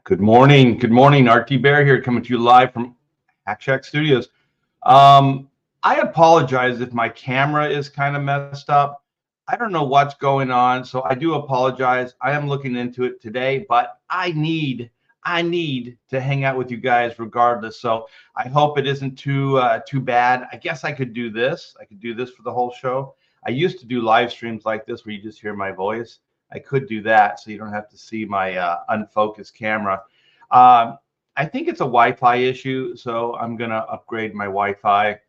Good morning. Good morning. RT Bear here coming to you live from Hack Shack Studios. I apologize if my camera is kind of messed up. I don't know what's going on, so I do apologize. I am looking into it today, but I need to hang out with you guys regardless. So I hope it isn't too bad. I guess I could do this. I could do this for the whole show. I used to do live streams like this where you just hear my voice. I could do that so you don't have to see my unfocused camera. I think it's a Wi-Fi issue, so I'm gonna upgrade my Wi-Fi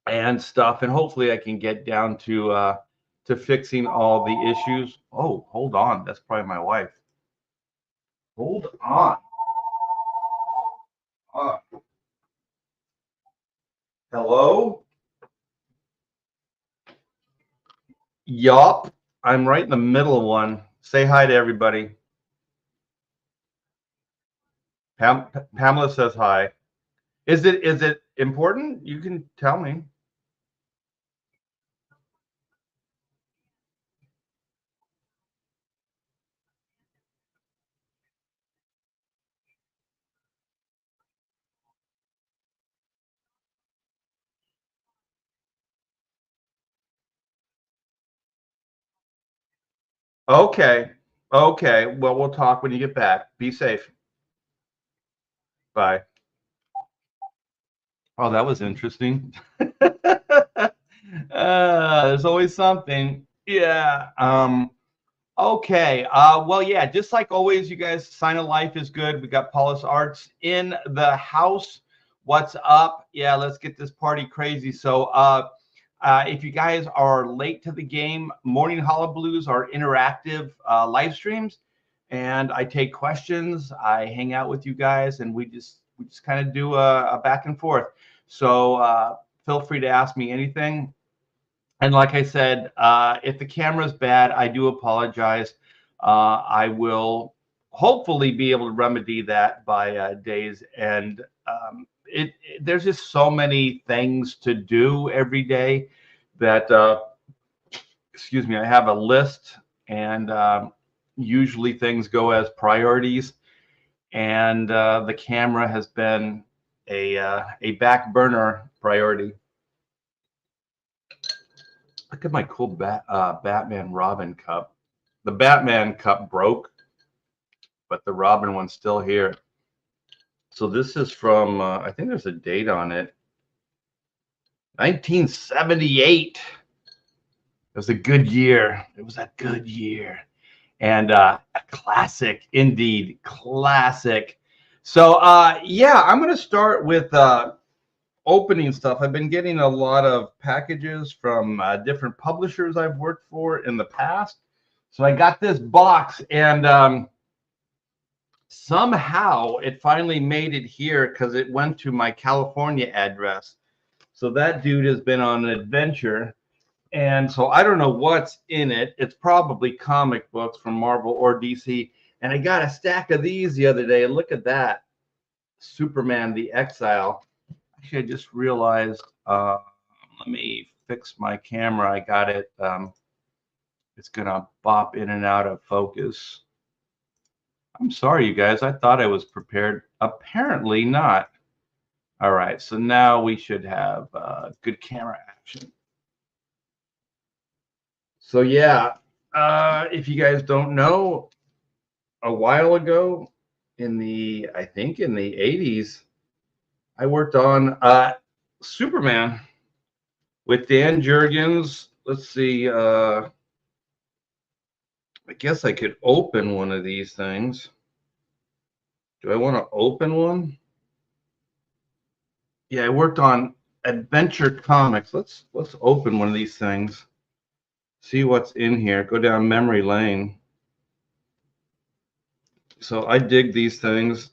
and stuff, and hopefully I can get down to fixing all the issues. Oh, hold on, that's probably my wife. Hold on. Hello? Yup, I'm right in the middle of one. Say hi to everybody. Pamela says hi. Is it important? You can tell me. Okay. Okay. Well, we'll talk when you get back. Be safe. Bye. Oh, that was interesting. There's always something. Yeah. Okay. Well, yeah, just like always, you guys, Sign of Life is good. We got Paulus Arts in the house. What's up? Yeah, let's get this party crazy. So if you guys are late to the game, Morning Hullabaloos are interactive live streams, and I take questions. I hang out with you guys, and we just kind of do a back and forth. So feel free to ask me anything. And like I said, if the camera's bad, I do apologize. I will hopefully be able to remedy that by day's end. There's just so many things to do every day that, excuse me, I have a list, and usually things go as priorities. And the camera has been a back burner priority. Look at my cool Batman Robin cup. The Batman cup broke, but the Robin one's still here. So this is from, I think there's a date on it. 1978. It was a good year. It was a good year. And a classic, indeed, classic. So yeah, I'm going to start with opening stuff. I've been getting a lot of packages from different publishers I've worked for in the past. So I got this box, and somehow it finally made it here because it went to my California address. So that dude has been on an adventure. And so I don't know what's in it. It's probably comic books from Marvel or DC. And I got a stack of these the other day. Look at that. Superman the Exile. Actually, I just realized, let me fix my camera. I got it. It's going to bop in and out of focus. I'm sorry, you guys. I thought I was prepared. Apparently not. All right. So now we should have good camera action. So, yeah, if you guys don't know, a while ago I think in the 80s, I worked on Superman with Dan Jurgens. Let's see. I guess I could open one of these things. Do I want to open one? Yeah, I worked on Adventure Comics. Let's open one of these things. See what's in here. Go down memory lane. So I dig these things.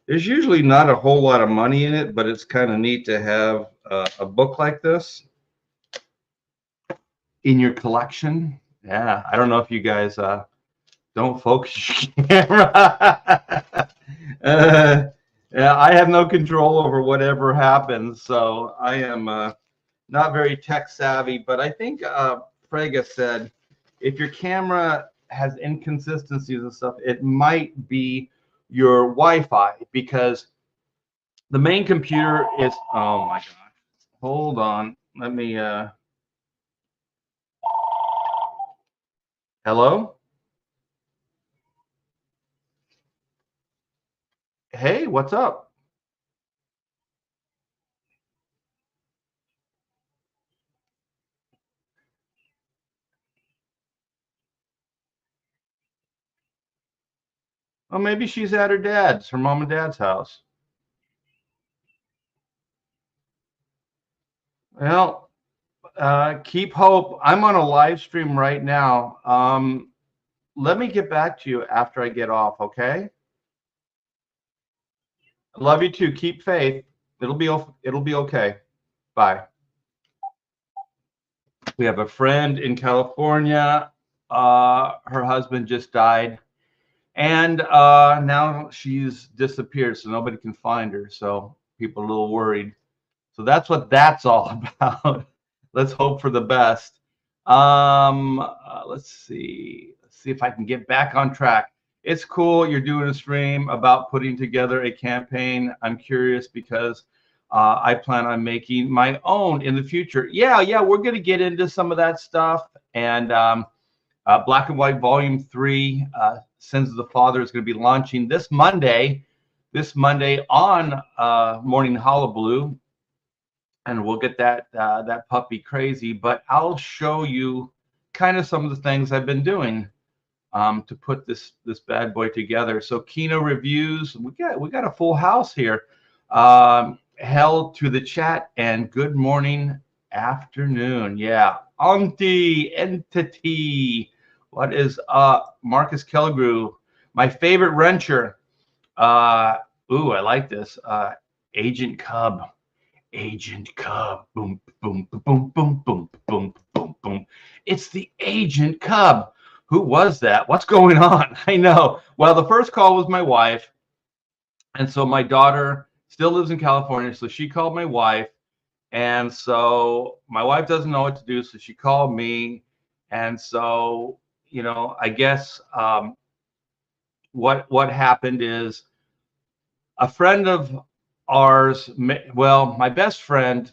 There's usually not a whole lot of money in it, but it's kind of neat to have a book like this in your collection. Yeah, I don't know if you guys don't focus your camera. Yeah, I have no control over whatever happens, so I am not very tech savvy. But I think Frega said, if your camera has inconsistencies and stuff, it might be your Wi-Fi, because the main computer is, oh my gosh, hold on, let me hello, hey, what's up? Oh, maybe she's at her mom and dad's house. Well, keep hope. I'm on a live stream right now. Let me get back to you after I get off, okay? Love you too. Keep faith. It'll be okay. Bye. We have a friend in California. Her husband just died, and now she's disappeared, so nobody can find her. So people are a little worried. So that's what that's all about. Let's hope for the best. Let's see. Let's see if I can get back on track. It's cool you're doing a stream about putting together a campaign. I'm curious because I plan on making my own in the future. Yeah, we're going to get into some of that stuff. And Black and White Volume 3, Sins of the Father, is going to be launching this Monday. This Monday on Morning Hullaballoo, and we'll get that puppy crazy. But I'll show you kind of some of the things I've been doing to put this bad boy together. So Kino reviews, we got a full house here. Held to the chat, and good morning, afternoon. Yeah, entity. What is up, Marcus Kelgrew? My favorite wrencher. Ooh, I like this. Agent Cub. Agent Cub. Boom, boom, boom, boom, boom, boom, boom, boom. It's the Agent Cub. Who was that? What's going on? I know. Well, the first call was my wife. And so my daughter still lives in California. So she called my wife. And so my wife doesn't know what to do. So she called me. And so, I guess what happened is a friend of ours, well, my best friend,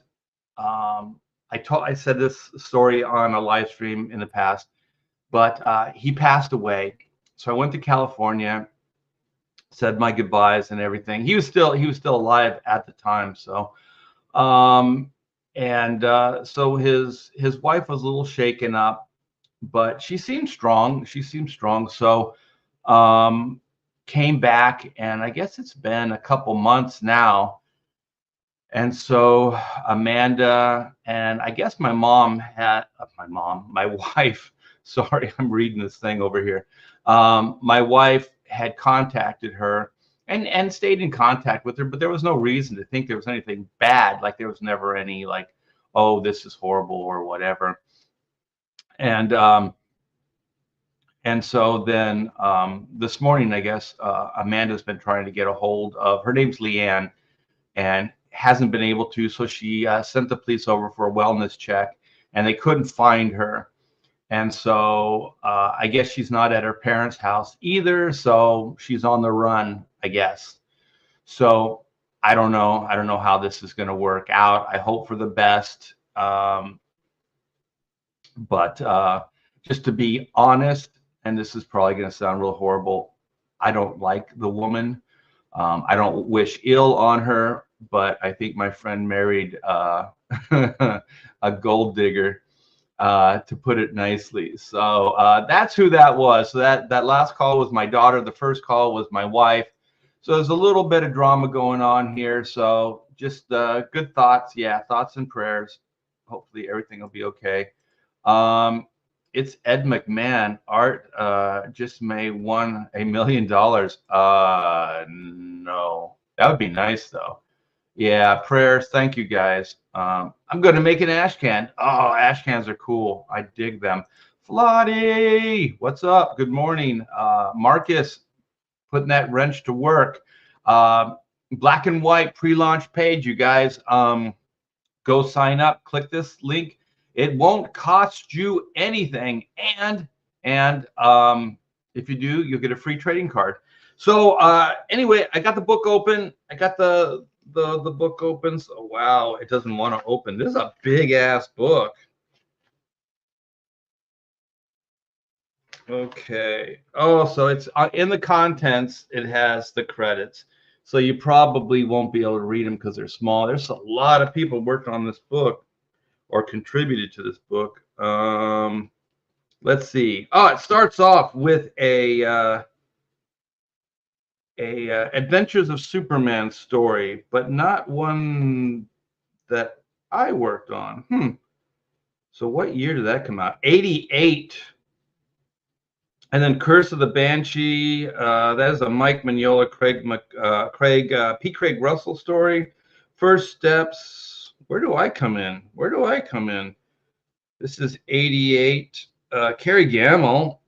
I said this story on a live stream in the past, but he passed away. So I went to California, said my goodbyes and everything. He was still alive at the time. So so his wife was a little shaken up, but she seemed strong. So came back, and I guess it's been a couple months now. And so Amanda, and I guess my wife, sorry, I'm reading this thing over here. My wife had contacted her and stayed in contact with her, but there was no reason to think there was anything bad. Like there was never any like, oh, this is horrible or whatever. And so then this morning, I guess Amanda's been trying to get a hold of, her name's Leanne, and hasn't been able to. So she sent the police over for a wellness check, and they couldn't find her. And so I guess she's not at her parents' house either. So she's on the run, I guess. So I don't know. I don't know how this is going to work out. I hope for the best. But just to be honest, and this is probably going to sound real horrible, I don't like the woman. I don't wish ill on her, but I think my friend married a gold digger, to put it nicely. So that's who that was. So that last call was my daughter. The first call was my wife. So there's a little bit of drama going on here. So just good thoughts. Yeah, thoughts and prayers. Hopefully everything will be okay. It's Ed McMahon. Art just made $1 million. No, that would be nice though. Yeah, prayers. Thank you guys. I'm going to make an ash can. Oh, ash cans are cool. I dig them. Flotty, what's up? Good morning. Marcus, putting that wrench to work. Black and White pre-launch page, you guys. Go sign up. Click this link. It won't cost you anything, and And if you do, you'll get a free trading card. So anyway, I got the book open. I got the book open. So, wow, it doesn't want to open. This is a big ass book. Okay. Oh, so it's in the contents. It has the credits. So you probably won't be able to read them because they're small. There's a lot of people working on this book or contributed to this book. Let's see. Oh, it starts off with a Adventures of Superman story, but not one that I worked on. So what year did that come out? 88. And then Curse of the Banshee. That is a Mike Mignola, P. Craig Russell story. First Steps. Where do I come in? Where do I come in? This is 88. Kerry Gamble,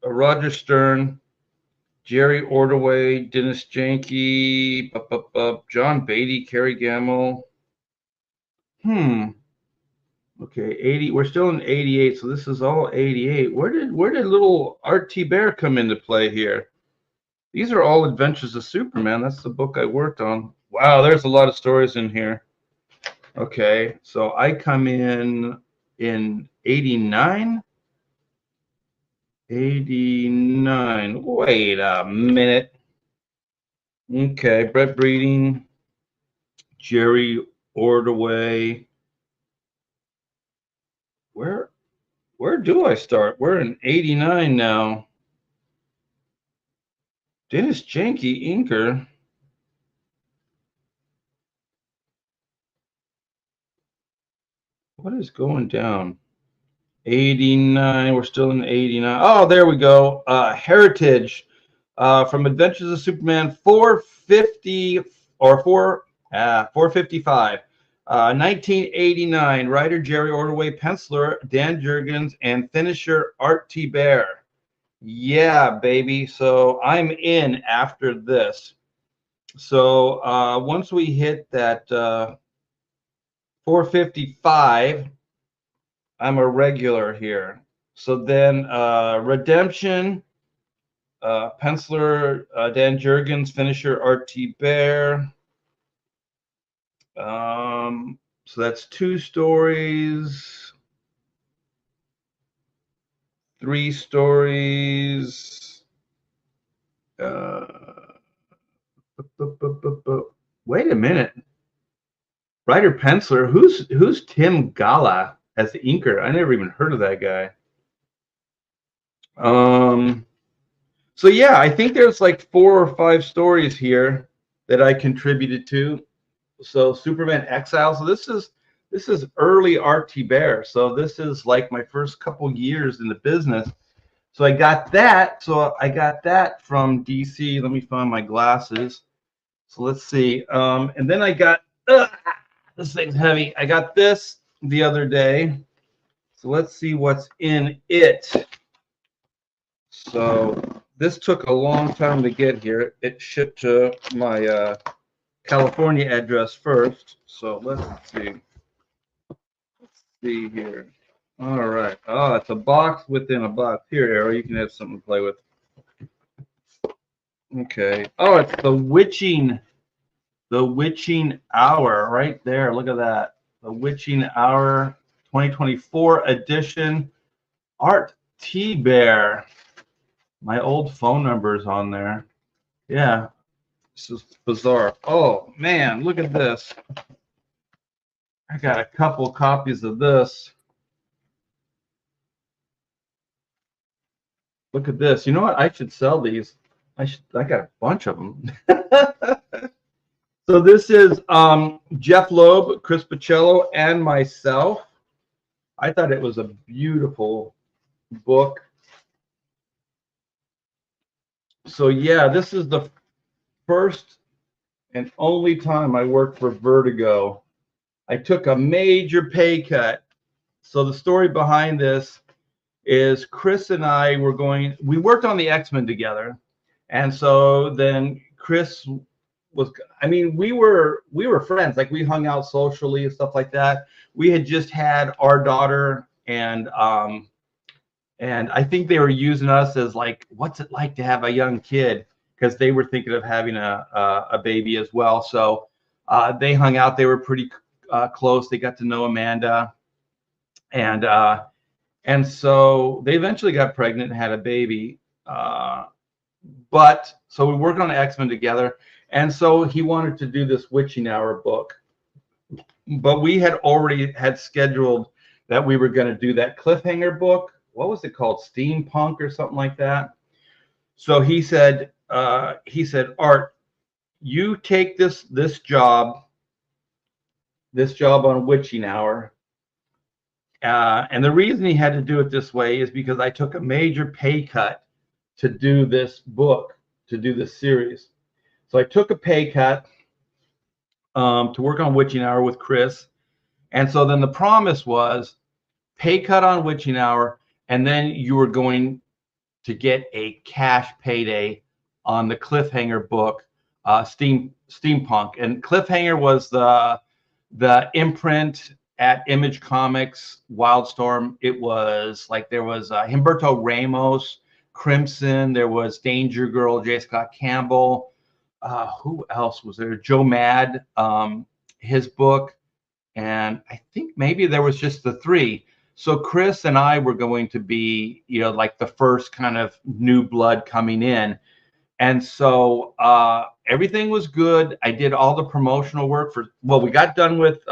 Roger Stern, Jerry Ordway, Dennis Janke, John Beatty, Kerry Gamble. Okay, 80. We're still in 88, so this is all 88. Where did little Art T. Bear come into play here? These are all Adventures of Superman. That's the book I worked on. Wow, there's a lot of stories in here. Okay, so I come in 89. 89. Wait a minute. Okay, Brett Breeding, Jerry Ordway. Where do I start? We're in 89 now. Dennis Janke, inker. What is going down? 89. We're still in 89. Oh, there we go. Heritage from Adventures of Superman 450 or 455. 1989. Writer Jerry Ordway, penciler Dan Jurgens, and finisher Art T. Bear. Yeah, baby. So I'm in after this. So once we hit that 455, I'm a regular here. So then Redemption, penciler Dan Jurgens, finisher Art T. Bear. So that's 2 stories, 3 stories. Wait a minute. Writer penciler, who's Tim Gala as the inker? I never even heard of that guy. So yeah, I think there's like 4 or 5 stories here that I contributed to. So Superman Exile. So this is early Art T. Bear. So this is like my first couple years in the business. So I got that. So I got that from DC. Let me find my glasses. So let's see. And then I got this thing's heavy. I got this the other day. So let's see what's in it. So this took a long time to get here. It shipped to my California address first. So let's see. Let's see here. All right. Oh, it's a box within a box. Here, Arrow, you can have something to play with. Okay. Oh, it's the Witching Hour right there. Look at that. The Witching Hour 2024 edition. Art T. Bear. My old phone number is on there. Yeah. This is bizarre. Oh, man, look at this. I got a couple copies of this. Look at this. You know what? I should sell these. I got a bunch of them. So this is Jeff Loeb, Chris Pacello, and myself. I thought it was a beautiful book. So yeah, this is the first and only time I worked for Vertigo. I took a major pay cut. So the story behind this is Chris and I we worked on the X-Men together. And so then Chris we were friends. Like we hung out socially and stuff like that. We had just had our daughter, and And I think they were using us as like, what's it like to have a young kid? Because they were thinking of having a baby as well. So they hung out. They were pretty close. They got to know Amanda, and so they eventually got pregnant and had a baby. But so we worked on X-Men together, and so he wanted to do this Witching Hour book, but we had already had scheduled that we were going to do that cliffhanger book. What was it called? Steampunk or something like that. So he said, Art, you take this job on Witching Hour. And the reason he had to do it this way is because I took a major pay cut to do this book, to do this series. So I took a pay cut to work on Witching Hour with Chris. And so then the promise was pay cut on Witching Hour, and then you were going to get a cash payday on the cliffhanger book, Steampunk. And Cliffhanger was the imprint at Image Comics, Wildstorm. It was like there was Humberto Ramos, Crimson. There was Danger Girl, J. Scott Campbell. Who else was there? Joe Mad, his book. And I think maybe there was just the three. So Chris and I were going to be, like the first kind of new blood coming in. And so everything was good. I did all the promotional work we got done with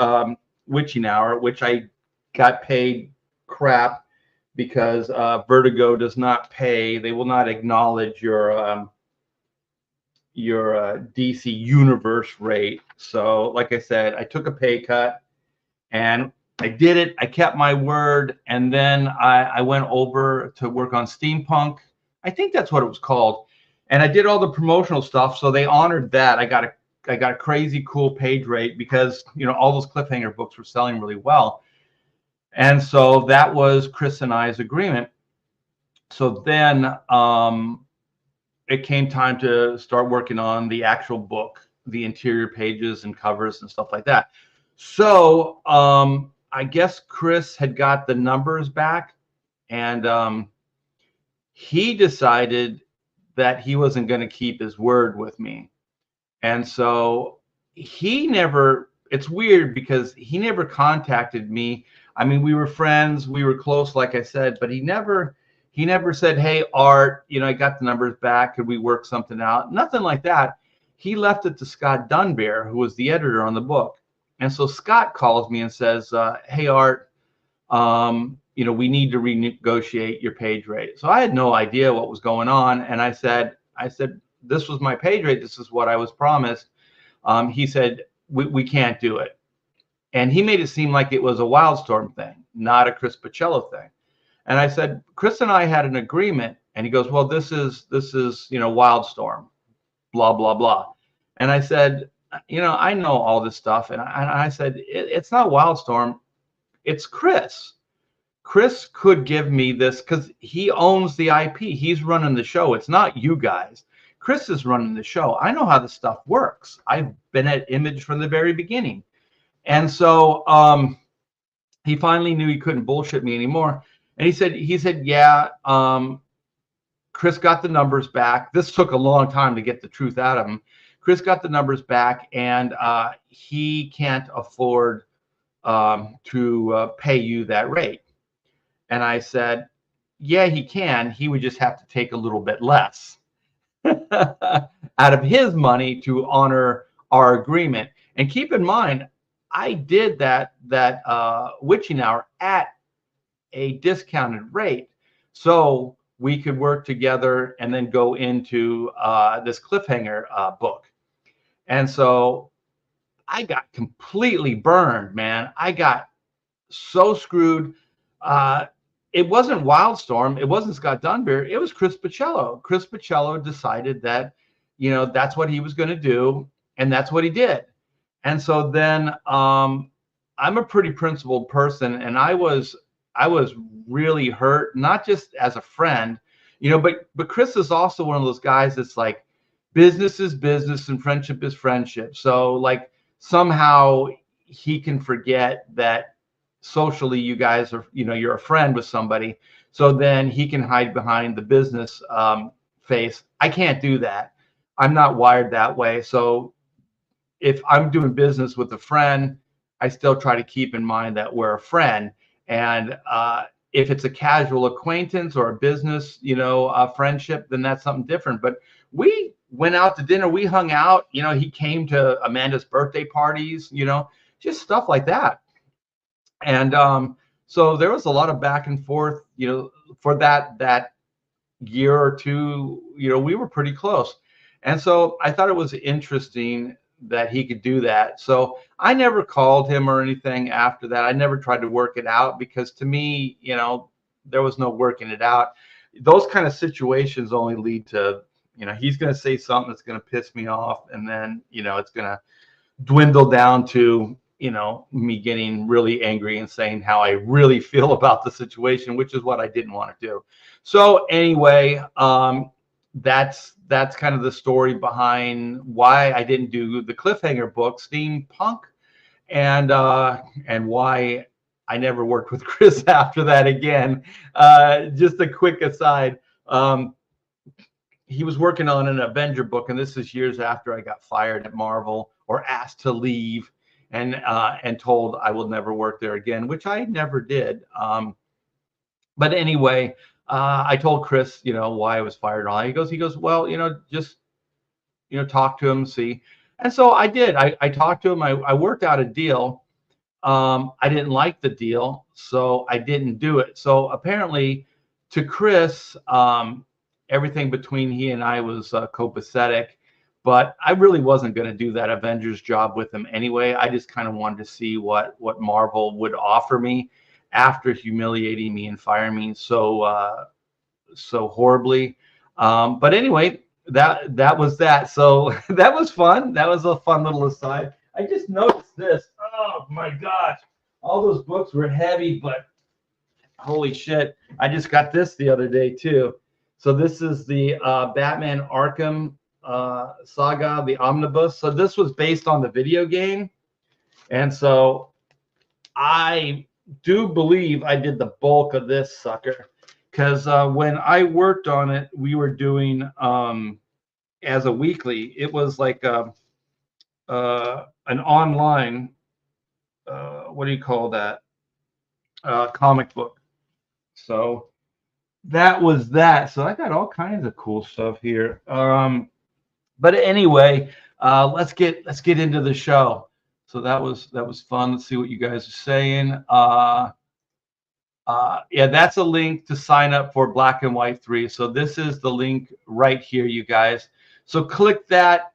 Witching Hour, which I got paid crap because Vertigo does not pay. They will not acknowledge your DC Universe rate. So like I said, I took a pay cut and I did it. I kept my word. And then I went over to work on Steampunk. I think that's what it was called. And I did all the promotional stuff. So they honored that. I got a crazy cool page rate because, all those cliffhanger books were selling really well. And so that was Chris and I's agreement. So then it came time to start working on the actual book, the interior pages and covers and stuff like that. So I guess Chris had got the numbers back, and he decided that he wasn't going to keep his word with me. And so it's weird because he never contacted me. I mean, we were friends, we were close, like I said, but he never said, hey, Art, I got the numbers back. Could we work something out? Nothing like that. He left it to Scott Dunbar, who was the editor on the book. And so Scott calls me and says, hey, Art, we need to renegotiate your page rate. So I had no idea what was going on. And I said, this was my page rate. This is what I was promised. He said, we can't do it. And he made it seem like it was a Wildstorm thing, not a Chris Pacello thing. And I said, Chris and I had an agreement. And he goes, well, this is Wildstorm, blah, blah, blah. And I said, I know all this stuff. And I said, it's not Wildstorm. It's Chris. Chris could give me this because he owns the IP. He's running the show. It's not you guys. Chris is running the show. I know how the stuff works. I've been at Image from the very beginning. And so he finally knew he couldn't bullshit me anymore. And he said, yeah, Chris got the numbers back. This took a long time to get the truth out of him. Chris got the numbers back, and he can't afford to pay you that rate. And I said, yeah, he can. He would just have to take a little bit less out of his money to honor our agreement. And keep in mind, I did that Witching Hour at a discounted rate, so we could work together and then go into this cliffhanger book. And so I got completely burned, man. I got so screwed. It wasn't Wildstorm. It wasn't Scott Dunbar. It was Chris Pacello. Chris Pacello decided that, that's what he was going to do. And that's what he did. And so then I'm a pretty principled person. And I was really hurt, not just as a friend, but Chris is also one of those guys that's like, business is business and friendship is friendship. So like somehow he can forget that socially you guys are, you're a friend with somebody. So then he can hide behind the business face. I can't do that. I'm not wired that way. So if I'm doing business with a friend, I still try to keep in mind that we're a friend. And if it's a casual acquaintance or a business, a friendship, then that's something different. But we went out to dinner, we hung out, he came to Amanda's birthday parties, just stuff like that. And so there was a lot of back and forth, for that year or two, we were pretty close. And so I thought it was interesting that he could do that. So I never called him or anything after that. I never tried to work it out, because to me, there was no working it out. Those kind of situations only lead to, he's going to say something that's going to piss me off, and then, it's going to dwindle down to, me getting really angry and saying how I really feel about the situation, which is what I didn't want to do. So anyway, that's kind of the story behind why I didn't do the cliffhanger book, Steampunk, and why I never worked with Chris after that again. Just a quick aside. He was working on an Avenger book, and this is years after I got fired at Marvel, or asked to leave, and told I will never work there again, which I never did. But anyway, I told Chris, why I was fired. And all he goes, well, just talk to him, see. And so I did. I talked to him. I worked out a deal. I didn't like the deal, so I didn't do it. So apparently, to Chris, everything between he and I was copacetic, but I really wasn't going to do that Avengers job with him anyway. I just kind of wanted to see what Marvel would offer me after humiliating me and firing me so horribly. But anyway, that was that. So that was fun. That was a fun little aside. I just noticed this. Oh my gosh, all those books were heavy, but holy shit, I just got this the other day too. So this is the Batman Arkham saga, the omnibus. So this was based on the video game, and so I do believe I did the bulk of this sucker, because when I worked on it, we were doing as a weekly. It was like an online, what do you call that? Comic book. So that was that. So I got all kinds of cool stuff here. But anyway, let's get into the show. So that was fun. Let's see what you guys are saying. Yeah, that's a link to sign up for Black and White 3. So this is the link right here, you guys. So click that.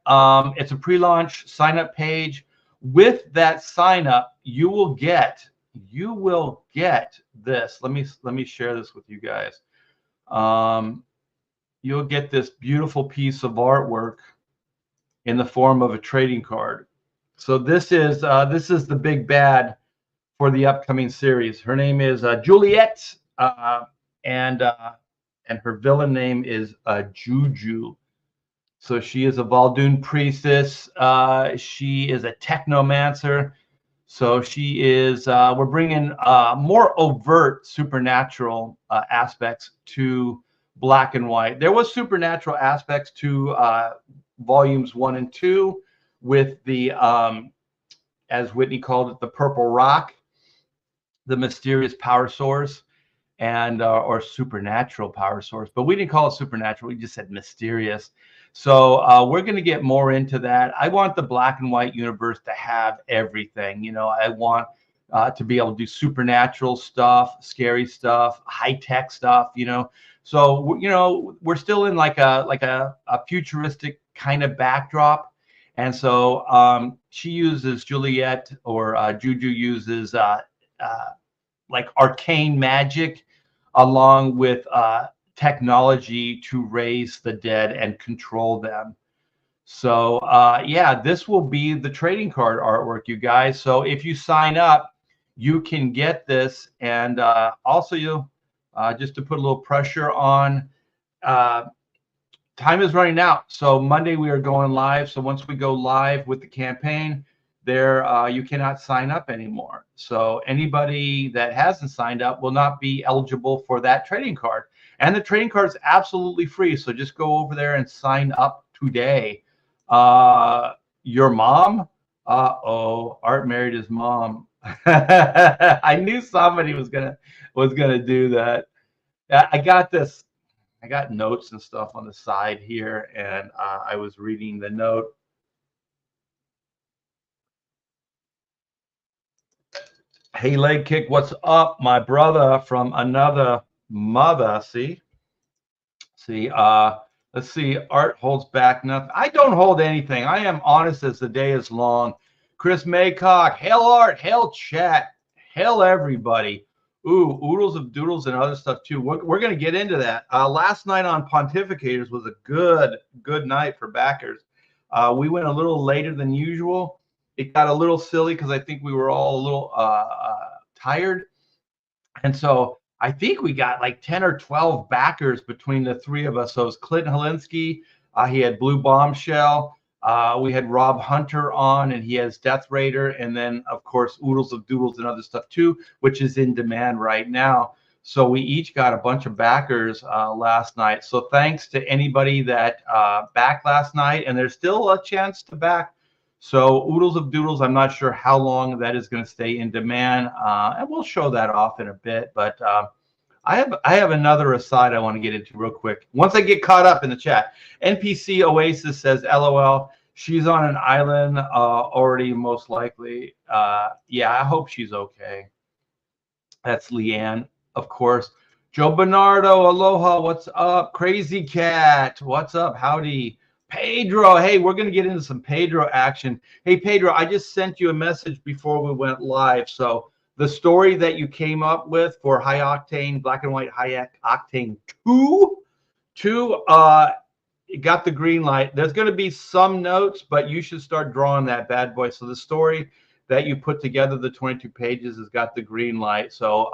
It's a pre-launch sign up page. With that sign up, you will get this. Let me share this with you guys. You'll get this beautiful piece of artwork in the form of a trading card. So this is the big bad for the upcoming series. Her name is Juliet, and her villain name is Juju. So she is a Valdoon priestess. She is a technomancer. So she is. We're bringing more overt supernatural aspects to Black and White. There was supernatural aspects to volumes 1 and 2 with the, as Whitney called it, the purple rock, the mysterious power source, and or supernatural power source. But we didn't call it supernatural. We just said mysterious. So we're going to get more into that. I want the Black and White universe to have everything. I want to be able to do supernatural stuff, scary stuff, high-tech stuff. So we're still in like a futuristic kind of backdrop. And so she uses Juliet, or Juju uses like arcane magic along with technology to raise the dead and control them. So yeah, this will be the trading card artwork, you guys. So if you sign up, you can get this. And also, just to put a little pressure on, time is running out. So Monday we are going live. So once we go live with the campaign, there you cannot sign up anymore. So anybody that hasn't signed up will not be eligible for that trading card. And the trading card is absolutely free. So just go over there and sign up today. Your mom? Oh, Art married his mom. I knew somebody was gonna do that. I got this. I got notes and stuff on the side here, and I was reading the note. Hey, leg kick, what's up, my brother from another mother? See, let's see. Art holds back nothing. I don't hold anything. I am honest as the day is long. Chris Maycock, hail Art, hail chat, hail everybody. Ooh, oodles of doodles and other stuff too. We're going to get into that. Last night on Pontificators was a good night for backers. We went a little later than usual. It got a little silly because I think we were all a little tired. And so I think we got like 10 or 12 backers between the three of us. So it was Clinton Helinski. He had Blue Bombshell. We had Rob Hunter on, and he has Death Raider. And then, of course, Oodles of Doodles and other stuff too, which is in demand right now. So we each got a bunch of backers last night. So thanks to anybody that backed last night. And there's still a chance to back. So Oodles of Doodles, I'm not sure how long that is going to stay in demand, and we'll show that off in a bit. But I have another aside I want to get into real quick. Once I get caught up in the chat, NPC Oasis says, "LOL, she's on an island already, most likely." Yeah, I hope she's okay. That's Leanne, of course. Joe Bernardo, aloha, what's up? Crazy Cat, what's up? Howdy. Pedro, hey, we're going to get into some Pedro action. Hey, Pedro, I just sent you a message before we went live. So the story that you came up with for High Octane, Black and White High Octane 2, it got the green light. There's going to be some notes, but you should start drawing that bad boy. So the story that you put together, the 22 pages, has got the green light. So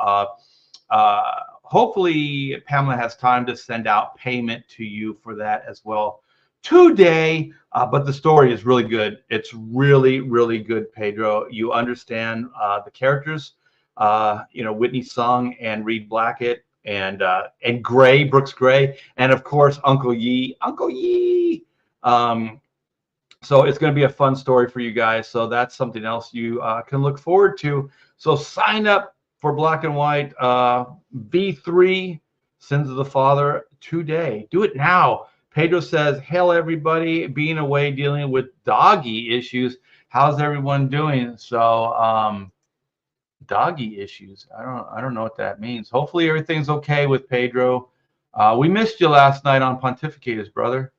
hopefully Pamela has time to send out payment to you for that as well today. But the story is really good. It's really good, Pedro. You understand the characters, Whitney Sung and Reed Blackett and Gray, Brooks Gray, and of course Uncle Yee. So it's going to be a fun story for you guys. So that's something else you can look forward to. So sign up for Black and White V3 Sins of the Father today. Do it now. Pedro says, hail everybody, being away, dealing with doggy issues. How's everyone doing? So doggy issues. I don't know what that means. Hopefully everything's okay with Pedro. We missed you last night on Pontificators, brother.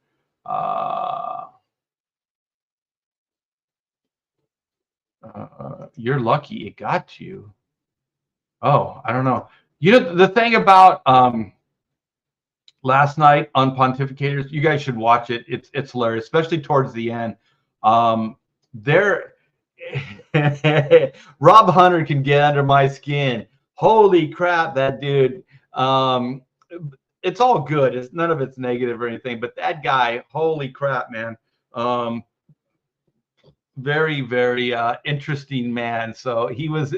You're lucky it got to you. Oh, I don't know. You know, the thing about last night on Pontificators, you guys should watch it. It's hilarious, especially towards the end. There, Rob Hunter can get under my skin. Holy crap, that dude. It's all good. None of it's negative or anything, but that guy, holy crap, man. Very interesting man. So he was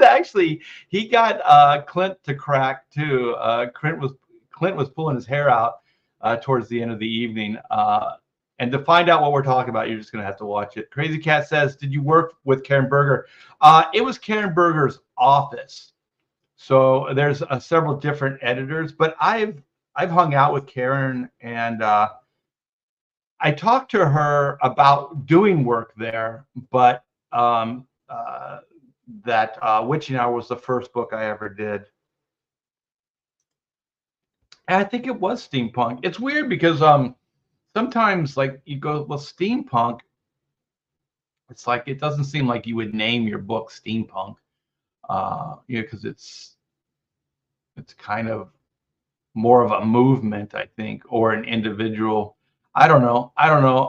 actually, he got Clint to crack too. Clint was pulling his hair out towards the end of the evening. And to find out what we're talking about, you're just gonna have to watch it. Crazy Cat says, did you work with Karen Berger? It was Karen Berger's office. So there's several different editors, but I've hung out with Karen, and I talked to her about doing work there, but that Witching Hour was the first book I ever did. And I think it was steampunk. It's weird because sometimes like you go, well, steampunk, it's like it doesn't seem like you would name your book steampunk, because it's kind of more of a movement, I think, or an individual. I don't know.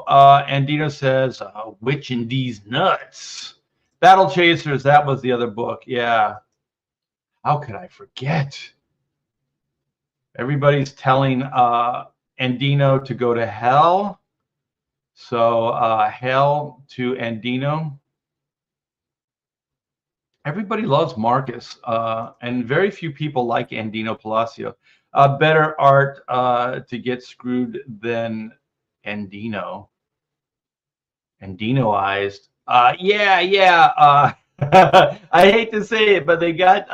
Andino says, Witching these nuts. Battle Chasers, that was the other book. Yeah. How could I forget? Everybody's telling Andino to go to hell. So hell to Andino. Everybody loves Marcus, and very few people like Andino Palacio. Better art to get screwed than Andino. Andinoized. Yeah, yeah. I hate to say it, but they got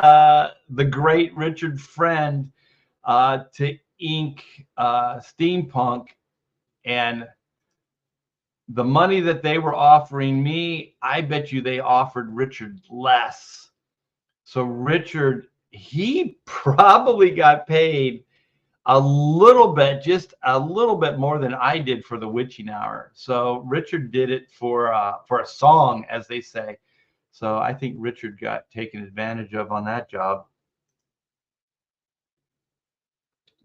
the great Richard Friend to ink Steampunk, and the money that they were offering me, I bet you they offered Richard less. So Richard, he probably got paid a little bit, just a little bit more than I did for the witching hour. So Richard did it for a song, as they say. So I think Richard got taken advantage of on that job.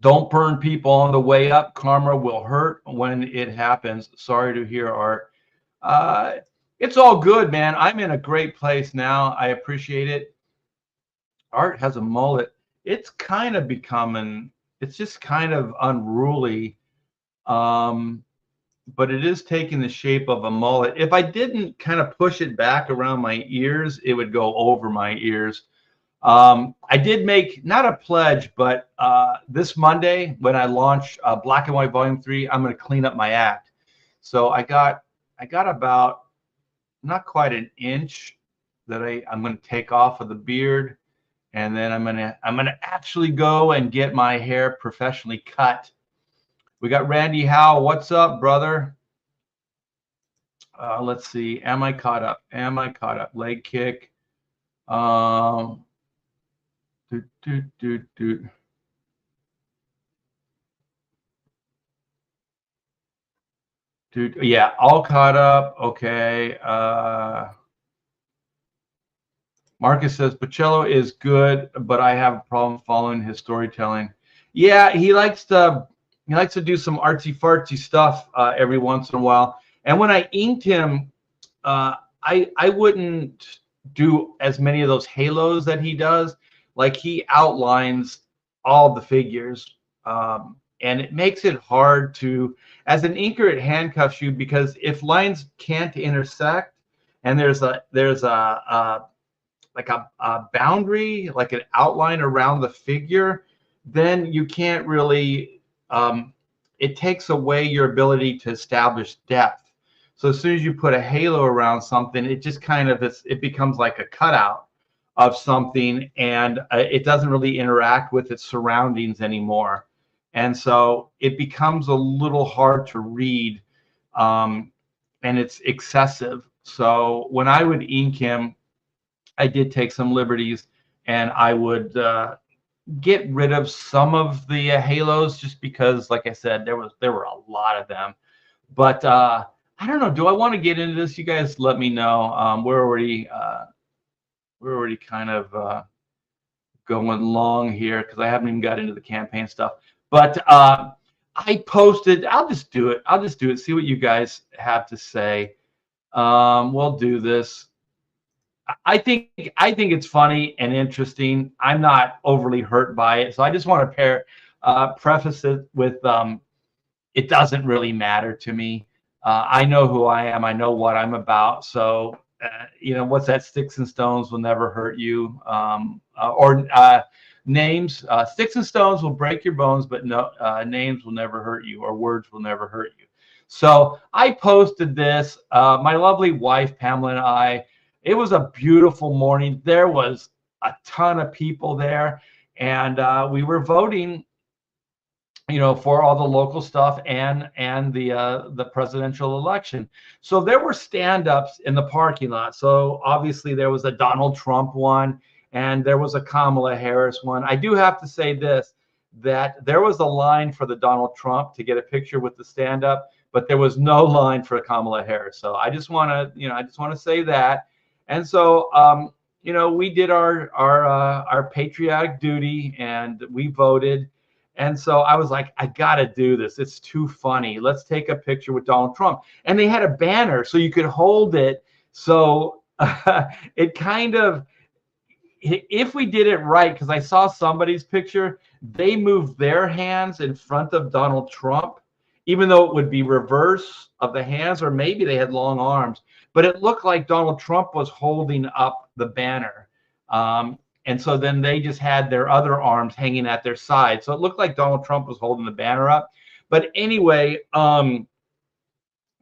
Don't burn people on the way up. Karma will hurt when it happens. Sorry to hear, Art. Uh, it's all good, man. I'm in a great place now. I appreciate it. Art has a mullet. It's kind of becoming, it's just kind of unruly. Um, but it is taking the shape of a mullet. If I didn't kind of push it back around my ears, it would go over my ears. I did make not a pledge, but this Monday when I launch Black and White Volume 3, I'm going to clean up my act. So I got about not quite an inch that I'm going to take off of the beard, and then I'm gonna actually go and get my hair professionally cut. We got Randy Howe. What's up, brother? Let's see. Am I caught up? Am I caught up? Leg kick. Um, do, do, do, do. Dude, yeah, all caught up. Okay. Marcus says Pacello is good, but I have a problem following his storytelling. Yeah, he likes to do some artsy fartsy stuff every once in a while. And when I inked him, I wouldn't do as many of those halos that he does. Like he outlines all the figures, and it makes it hard to, as an inker, it handcuffs you because if lines can't intersect, and there's a like a boundary, like an outline around the figure, then you can't really, it takes away your ability to establish depth. So as soon as you put a halo around something, it just kind of, it becomes like a cutout of something, and it doesn't really interact with its surroundings anymore. And so it becomes a little hard to read, and it's excessive. So when I would ink him, I did take some liberties, and I would get rid of some of the halos just because, like I said, there were a lot of them. But I don't know. Do I want to get into this? You guys, let me know. We're already kind of going long here because I haven't even got into the campaign stuff. But I posted. I'll just do it. I'll just do it. See what you guys have to say. We'll do this. I think it's funny and interesting. I'm not overly hurt by it, so I just want to preface it with it doesn't really matter to me. I know who I am. I know what I'm about. So what's that? Sticks and stones will never hurt you. Or names. Sticks and stones will break your bones, but no names will never hurt you, or words will never hurt you. So I posted this. My lovely wife Pamela and I. It was a beautiful morning. There was a ton of people there, and we were voting, for all the local stuff and the presidential election. So there were stand-ups in the parking lot. So obviously there was a Donald Trump one, and there was a Kamala Harris one. I do have to say this, that there was a line for the Donald Trump to get a picture with the stand-up, but there was no line for Kamala Harris. So I just want to say that. And so, we did our patriotic duty, and we voted. And so I was like, I got to do this. It's too funny. Let's take a picture with Donald Trump. And they had a banner so you could hold it. So it kind of, if we did it right, because I saw somebody's picture, they moved their hands in front of Donald Trump, even though it would be reverse of the hands, or maybe they had long arms. But it looked like Donald Trump was holding up the banner. And so then they just had their other arms hanging at their side. So it looked like Donald Trump was holding the banner up. But anyway,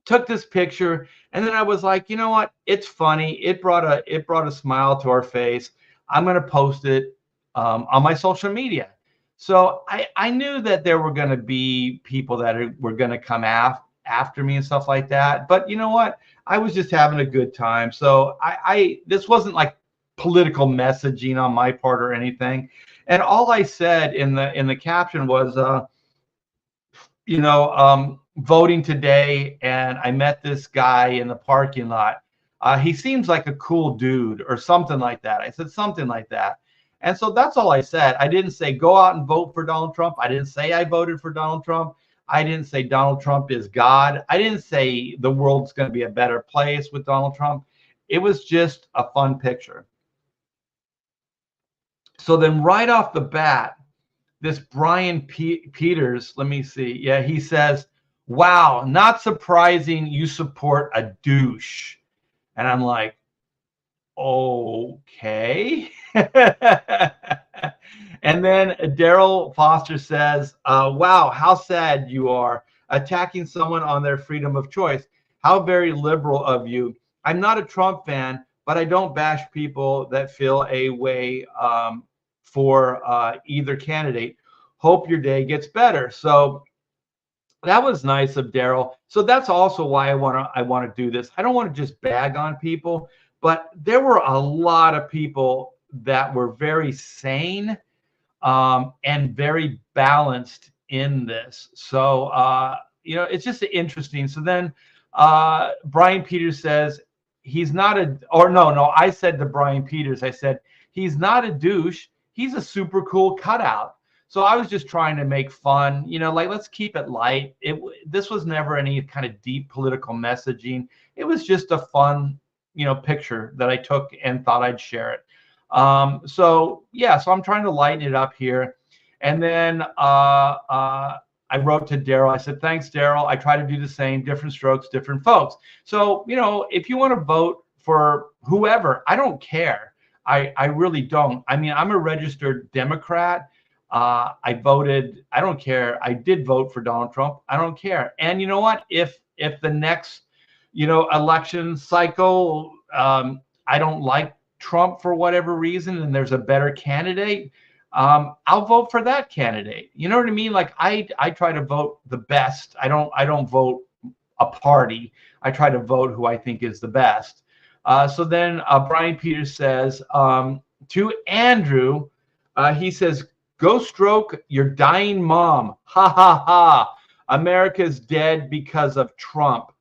took this picture, and then I was like, you know what? It's funny. It brought a smile to our face. I'm going to post it on my social media. So I knew that there were going to be people that were going to come after me and stuff like that. But you know what? I was just having a good time. So this wasn't like political messaging on my part or anything. And all I said in the caption was, voting today, and I met this guy in the parking lot. He seems like a cool dude or something like that. I said something like that. And so that's all I said. I didn't say go out and vote for Donald Trump. I didn't say I voted for Donald Trump. I didn't say Donald Trump is God. I didn't say the world's going to be a better place with Donald Trump. It was just a fun picture. So then right off the bat, this Brian Peters, let me see. Yeah, he says, wow, not surprising you support a douche. And I'm like, okay. And then Daryl Foster says, wow, how sad you are attacking someone on their freedom of choice. How very liberal of you. I'm not a Trump fan, but I don't bash people that feel a way for either candidate. Hope your day gets better. So that was nice of Daryl. So that's also why I want to do this. I don't want to just bag on people, but there were a lot of people that were very sane and very balanced in this. So it's just interesting. So then Brian Peters says he's not I said to Brian Peters, I said he's not a douche. He's a super cool cutout. So I was just trying to make fun, like let's keep it light. This was never any kind of deep political messaging. It was just a fun, picture that I took and thought I'd share it. So I'm trying to lighten it up here. And then I wrote to Daryl. I said, thanks, Daryl. I try to do the same, different strokes, different folks. So, if you want to vote for whoever, I don't care. I really don't. I mean, I'm a registered Democrat. I voted. I don't care. I did vote for Donald Trump. I don't care. And you know what? If the next, election cycle, I don't like Trump for whatever reason, and there's a better candidate, I'll vote for that candidate. You know what I mean? Like I try to vote the best. I don't vote a party. I try to vote who I think is the best. So then Brian Peters says to Andrew, he says, go stroke your dying mom. Ha ha ha. America's dead because of Trump.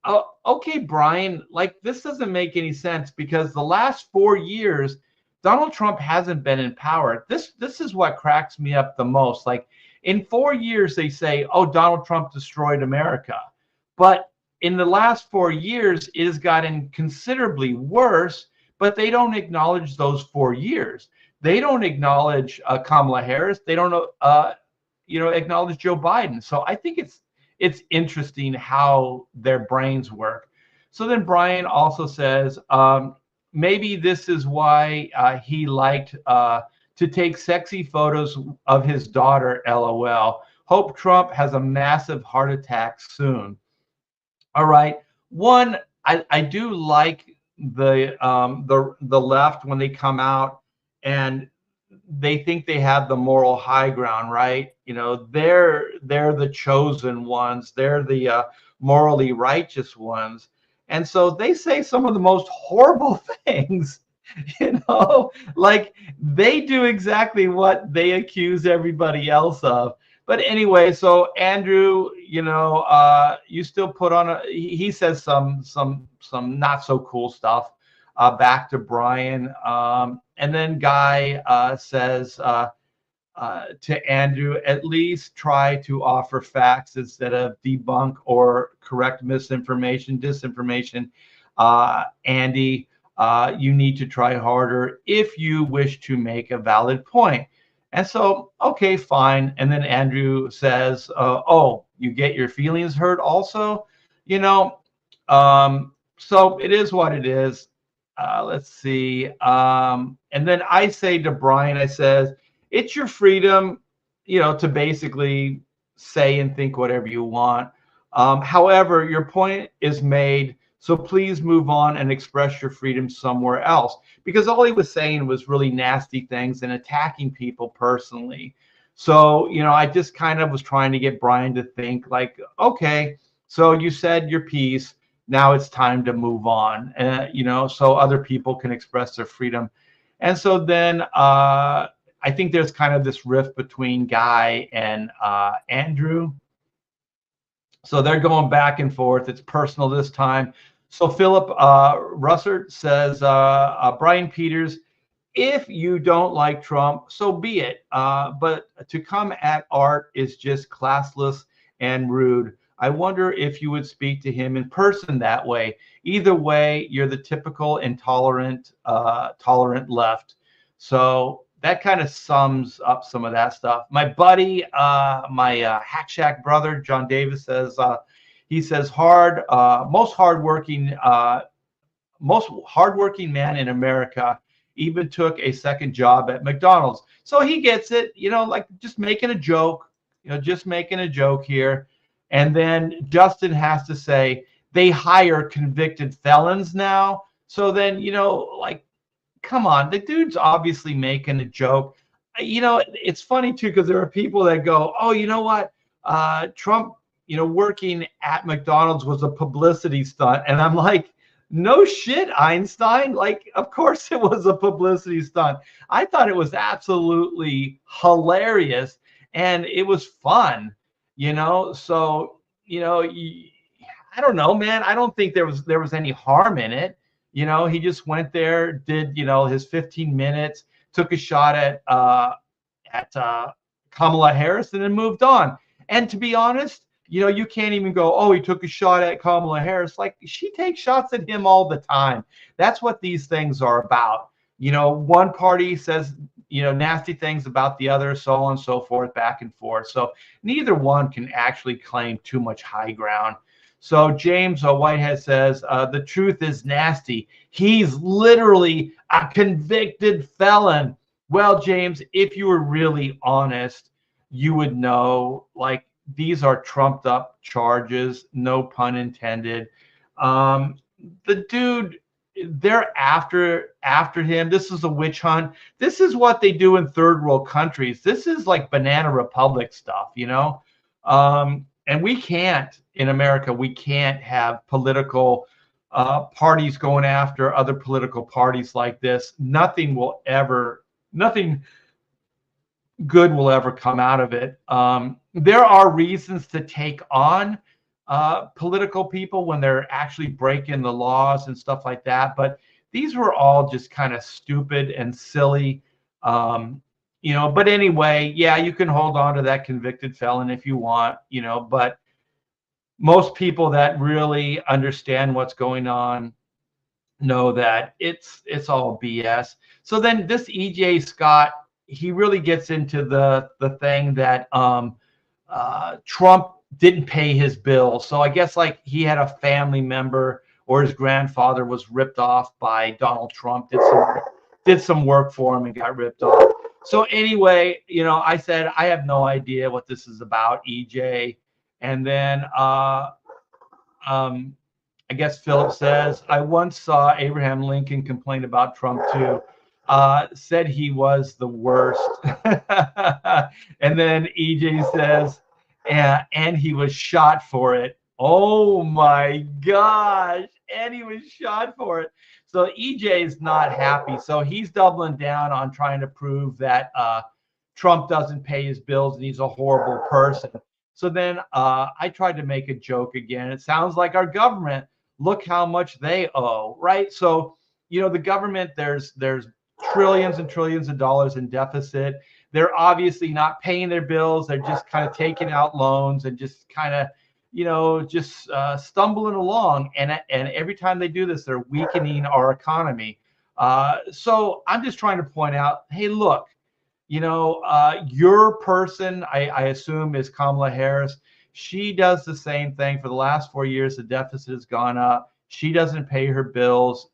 Oh, okay, Brian, like this doesn't make any sense because the last 4 years, Donald Trump hasn't been in power. This is what cracks me up the most. Like in 4 years, they say, oh, Donald Trump destroyed America. But in the last 4 years, it has gotten considerably worse, but they don't acknowledge those 4 years. They don't acknowledge Kamala Harris. They don't acknowledge Joe Biden. So I think it's interesting how their brains work. So then Brian also says, maybe this is why he liked to take sexy photos of his daughter, LOL. Hope Trump has a massive heart attack soon. All right. One, I do like the left when they come out and they think they have the moral high ground, right? They're the chosen ones. They're the morally righteous ones. And so they say some of the most horrible things, like they do exactly what they accuse everybody else of. But anyway, so Andrew, you still put on he says some not so cool stuff back to Brian. And then Guy says to Andrew, at least try to offer facts instead of debunk or correct misinformation, disinformation. Andy, you need to try harder if you wish to make a valid point. And so, okay, fine. And then Andrew says, oh, you get your feelings hurt also? So it is what it is. let's see. And then I say to Brian, I says, it's your freedom, to basically say and think whatever you want. However, your point is made. So please move on and express your freedom somewhere else. Because all he was saying was really nasty things and attacking people personally. So, I just kind of was trying to get Brian to think like, okay, so you said your piece. Now it's time to move on, so other people can express their freedom. And so then I think there's kind of this rift between Guy and Andrew. So they're going back and forth. It's personal this time. So Philip Russert says, Brian Peters, if you don't like Trump, so be it. But to come at art is just classless and rude. I wonder if you would speak to him in person that way. Either way, you're the typical intolerant, tolerant left. So that kind of sums up some of that stuff. My buddy, my Hack Shack brother, John Davis says, he says, most hardworking man in America even took a second job at McDonald's. So he gets it, like just making a joke, just making a joke here. And then Justin has to say they hire convicted felons now. So then, like, come on, the dude's obviously making a joke. It's funny too, because there are people that go, oh, you know what? Trump, working at McDonald's was a publicity stunt. And I'm like, no shit, Einstein. Like, of course it was a publicity stunt. I thought it was absolutely hilarious and it was fun, So, I don't know, man. I don't think there was any harm in it. He just went there, did, his 15 minutes, took a shot at Kamala Harris and then moved on. And to be honest, you can't even go, oh, he took a shot at Kamala Harris. Like, she takes shots at him all the time. That's what these things are about. One party says, nasty things about the other, so on and so forth, back and forth. So neither one can actually claim too much high ground. So James Whitehead says, the truth is nasty. He's literally a convicted felon. Well, James, if you were really honest, you would know, like, these are trumped up charges, no pun intended. The dude, they're after him. This is a witch hunt. This is what they do in third world countries. This is like Banana Republic stuff, and we can't, in America, we can't have political parties going after other political parties like this. Nothing good will ever come out of it. There are reasons to take on political people when they're actually breaking the laws and stuff like that. But these were all just kind of stupid and silly. But anyway, yeah, you can hold on to that convicted felon if you want, but most people that really understand what's going on know that it's all BS. So then this EJ Scott, he really gets into the thing that Trump didn't pay his bill. So I guess like he had a family member or his grandfather was ripped off by Donald Trump, did some work for him and got ripped off. So anyway, I said, I have no idea what this is about, EJ. And then I guess Philip says, I once saw Abraham Lincoln complain about Trump too. Said he was the worst. And then EJ says, and he was shot for it. Oh my gosh. And he was shot for it. So EJ is not happy. So he's doubling down on trying to prove that Trump doesn't pay his bills and he's a horrible person. So then I tried to make a joke again. It sounds like our government. Look how much they owe, right? So, the government, there's trillions and trillions of dollars in deficit. They're obviously not paying their bills. They're just kind of taking out loans and just kind of, just stumbling along. And every time they do this, they're weakening our economy. So I'm just trying to point out, hey, look, your person, I assume, is Kamala Harris. She does the same thing. For the last 4 years, the deficit has gone up. She doesn't pay her bills.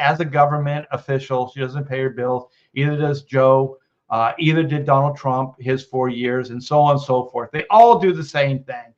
as a government official, she doesn't pay her bills. Either does Joe. Either did Donald Trump his 4 years, and so on and so forth. They all do the same thing.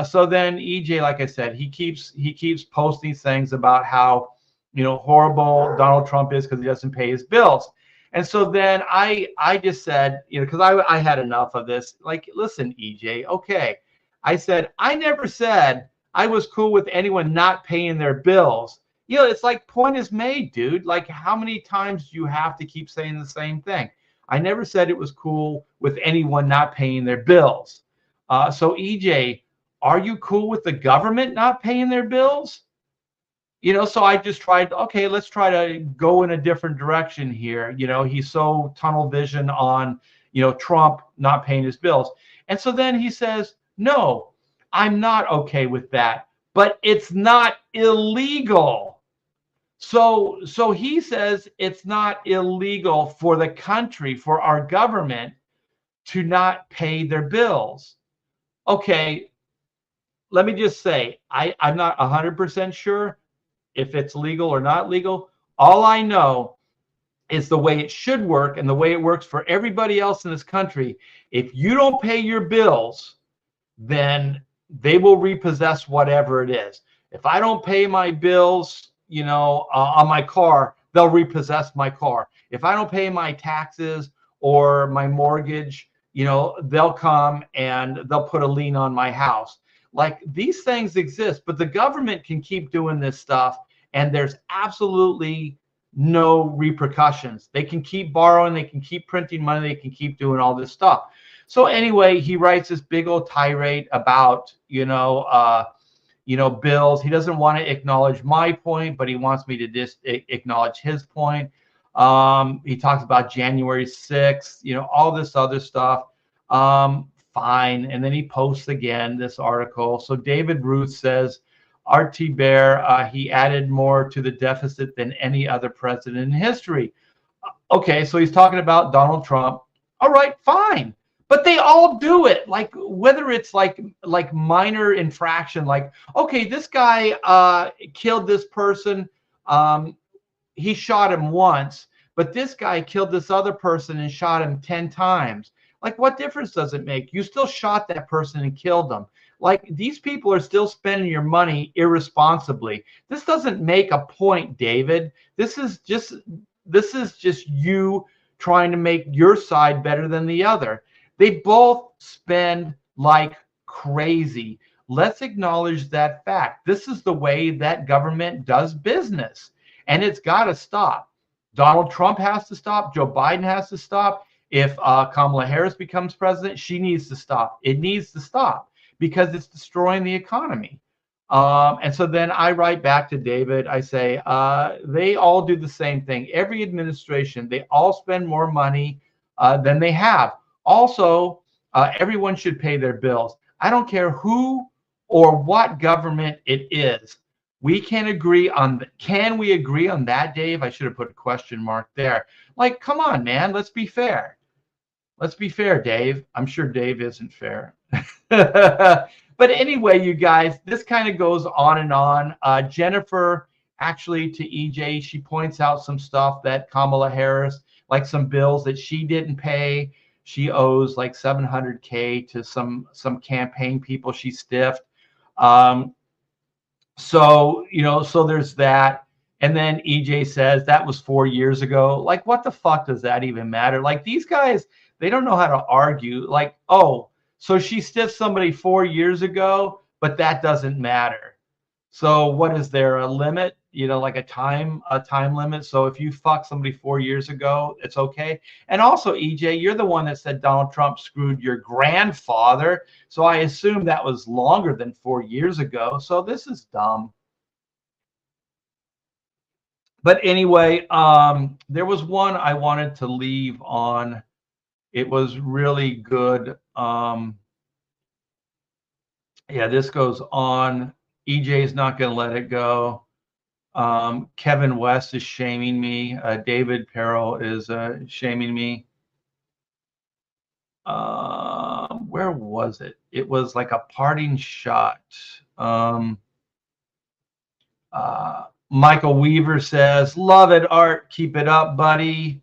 So then EJ, like I said, he keeps posting things about how horrible Donald Trump is because he doesn't pay his bills. And so then I just said, because I had enough of this. Like, listen, EJ, okay. I said, I never said I was cool with anyone not paying their bills. It's like point is made, dude. Like, how many times do you have to keep saying the same thing? I never said it was cool with anyone not paying their bills. So EJ, are you cool with the government not paying their bills? So I just tried, okay, let's try to go in a different direction here. He's so tunnel vision on, Trump not paying his bills. And so then he says, no, I'm not okay with that, but it's not illegal. So he says it's not illegal for the country, for our government to not pay their bills. Okay, let me just say, I'm not 100% sure if it's legal or not legal. All I know is the way it should work and the way it works for everybody else in this country. If you don't pay your bills, then they will repossess whatever it is. If I don't pay my bills, on my car, they'll repossess my car. If I don't pay my taxes or my mortgage, they'll come and they'll put a lien on my house. Like, these things exist, but the government can keep doing this stuff and there's absolutely no repercussions. They can keep borrowing, they can keep printing money, they can keep doing all this stuff. So anyway, he writes this big old tirade about, bills. He doesn't want to acknowledge my point, but he wants me to just acknowledge his point. He talks about January 6th, all this other stuff. Fine. And then he posts again this article. So David Ruth says, R.T. Bear, he added more to the deficit than any other president in history. Okay, so he's talking about Donald Trump. All right, fine. But they all do it, like whether it's like minor infraction, like, okay, this guy killed this person, he shot him once, but this guy killed this other person and shot him 10 times. Like, what difference does it make? You still shot that person and killed them. Like, these people are still spending your money irresponsibly. This doesn't make a point, David. This is just you trying to make your side better than the other. They both spend like crazy. Let's acknowledge that fact. This is the way that government does business, and it's got to stop. Donald Trump has to stop. Joe Biden has to stop. If Kamala Harris becomes president, she needs to stop. It needs to stop because it's destroying the economy. And so then I write back to David. I say, they all do the same thing. Every administration, they all spend more money than they have. Also, everyone should pay their bills. I don't care who or what government it is. We can agree on. Can we agree on that, Dave? I should have put a question mark there. Like, come on, man. Let's be fair. Let's be fair, Dave. I'm sure Dave isn't fair. But anyway, you guys, this kind of goes on and on. Jennifer, actually, to EJ, she points out some stuff that Kamala Harris, like some bills that she didn't pay. She owes like $700K to some campaign people she stiffed. So there's that. And then EJ says that was 4 years ago. Like, what the fuck does that even matter? Like, these guys, they don't know how to argue. Like, oh, so she stiffed somebody 4 years ago, but that doesn't matter. So what is there, a limit? Like a time limit. So if you fuck somebody 4 years ago, it's okay. And also, EJ, you're the one that said Donald Trump screwed your grandfather. So I assume that was longer than 4 years ago. So this is dumb. But anyway, there was one I wanted to leave on. It was really good. Yeah, this goes on. EJ's not going to let it go. Kevin West is shaming me. David Perel is shaming me. Where was it? It was like a parting shot. Michael Weaver says, love it, Art. Keep it up, buddy.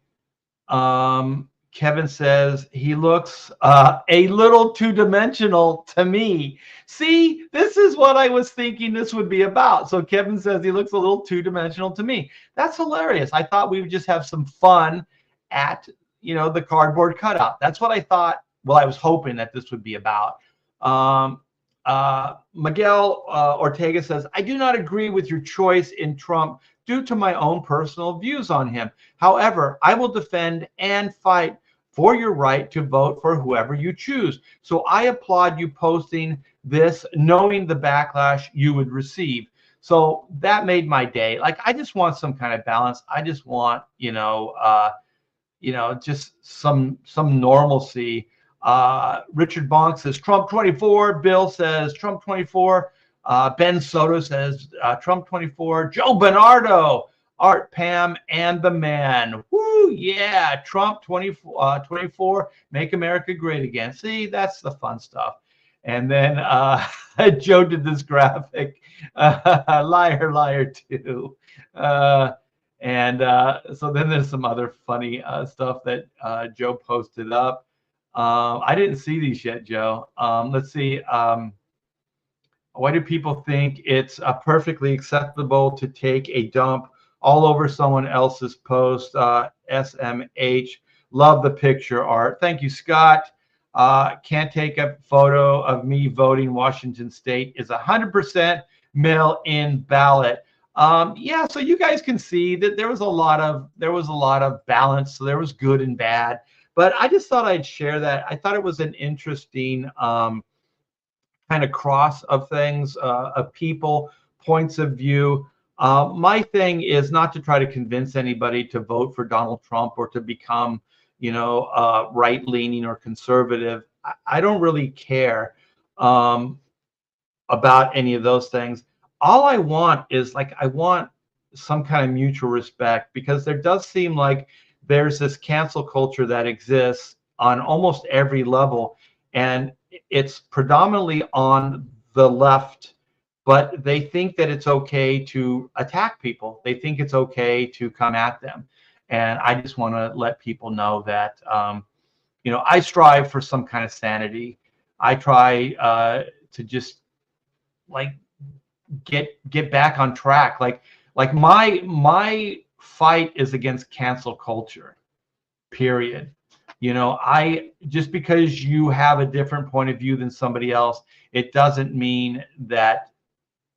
Kevin says he looks a little two-dimensional to me. See, this is what I was thinking this would be about. So Kevin says he looks a little two-dimensional to me. That's hilarious. I thought we would just have some fun at, the cardboard cutout. That's what I thought. Well, I was hoping that this would be about. Miguel Ortega says, I do not agree with your choice in Trump due to my own personal views on him. However, I will defend and fight for your right to vote for whoever you choose. So I applaud you posting this, knowing the backlash you would receive. So that made my day. Like, I just want some kind of balance. I just want, just some normalcy. Richard Bonk says Trump 24. Bill says Trump 24. Ben Soto says Trump 24. Joe Bernardo, Art, Pam, and the man. Woo, yeah. Trump 24. Make America great again. See, that's the fun stuff. And then Joe did this graphic. Liar, liar, too. And so then there's some other funny stuff that Joe posted up. I didn't see these yet, Joe. Let's see. Why do people think it's perfectly acceptable to take a dump all over someone else's post? SMH. Love the picture, Art. Thank you, Scott. Can't take a photo of me voting Washington State is 100% mail-in ballot. Yeah, so you guys can see that there was a lot of balance. So there was good and bad. But I just thought I'd share that. I thought it was an interesting kind of cross of things, of people, points of view. My thing is not to try to convince anybody to vote for Donald Trump or to become, right-leaning or conservative. I don't really care about any of those things. All I want is, I want some kind of mutual respect, because there does seem like there's this cancel culture that exists on almost every level, and it's predominantly on the left, but they think that it's okay to attack people. They think it's okay to come at them. And I just want to let people know that, I strive for some kind of sanity. I try to just get back on track. Like my fight is against cancel culture, period. I just because you have a different point of view than somebody else, it doesn't mean that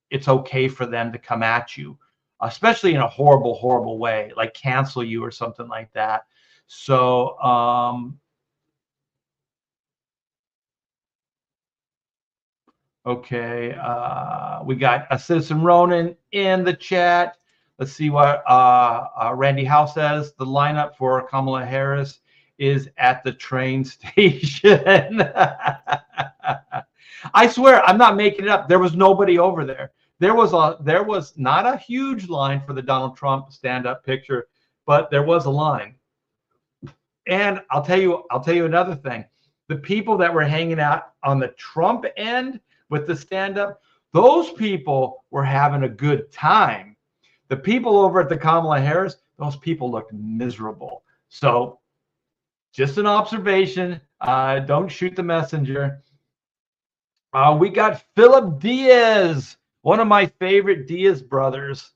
it's okay for them to come at you, especially in a horrible, horrible way, like cancel you or something like that. So, okay, we got a Citizen Ronan in the chat. Let's see what Randy House says. The lineup for Kamala Harris is at the train station. I swear, I'm not making it up. There was nobody over there. There was not a huge line for the Donald Trump stand-up picture, but there was a line. And I'll tell you another thing. The people that were hanging out on the Trump end with the stand-up, those people were having a good time. The people over at the Kamala Harris, those people looked miserable. So just an observation. Don't shoot the messenger. We got Philip Diaz, one of my favorite Diaz brothers.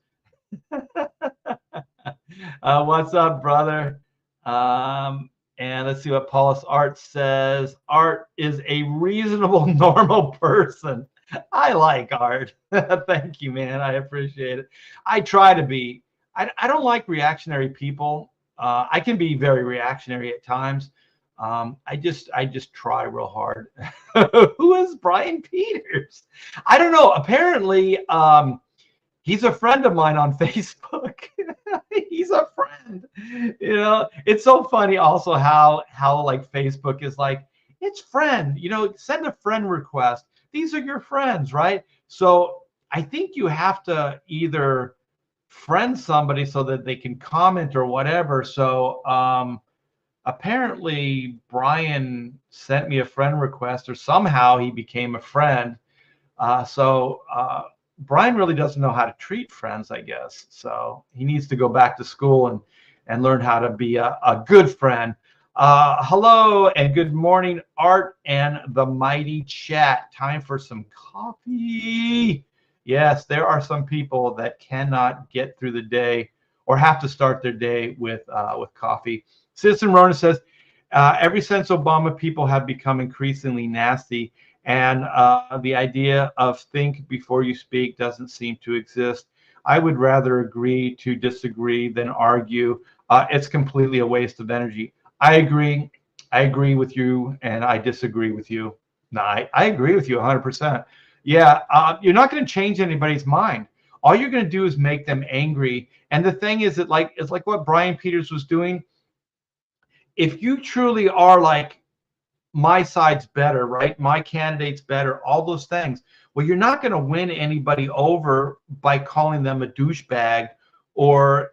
What's up, brother? And let's see what Paulus Art says. Art is a reasonable, normal person. I like Art. Thank you, man. I appreciate it. I try to be. I don't like reactionary people. I can be very reactionary at times. I just try real hard. Who is Brian Peters? I don't know. Apparently, he's a friend of mine on Facebook. He's a friend. It's so funny also how like Facebook is like, it's friend, send a friend request. These are your friends, right? So I think you have to either friend somebody so that they can comment or whatever. So apparently Brian sent me a friend request, or somehow he became a friend. So Brian really doesn't know how to treat friends, I guess. So he needs to go back to school and learn how to be a good friend. Hello and good morning, Art and the mighty chat. Time for some coffee. Yes, there are some people that cannot get through the day or have to start their day with coffee. Citizen Rona says, ever since Obama, people have become increasingly nasty, and the idea of think before you speak doesn't seem to exist. I would rather agree to disagree than argue. It's completely a waste of energy. I agree. I agree with you, and I disagree with you. No, I agree with you 100%. Yeah, you're not going to change anybody's mind. All you're going to do is make them angry. And the thing is that it's like what Brian Peters was doing. If you truly are like, my side's better, right? My candidate's better, all those things. Well, you're not going to win anybody over by calling them a douchebag or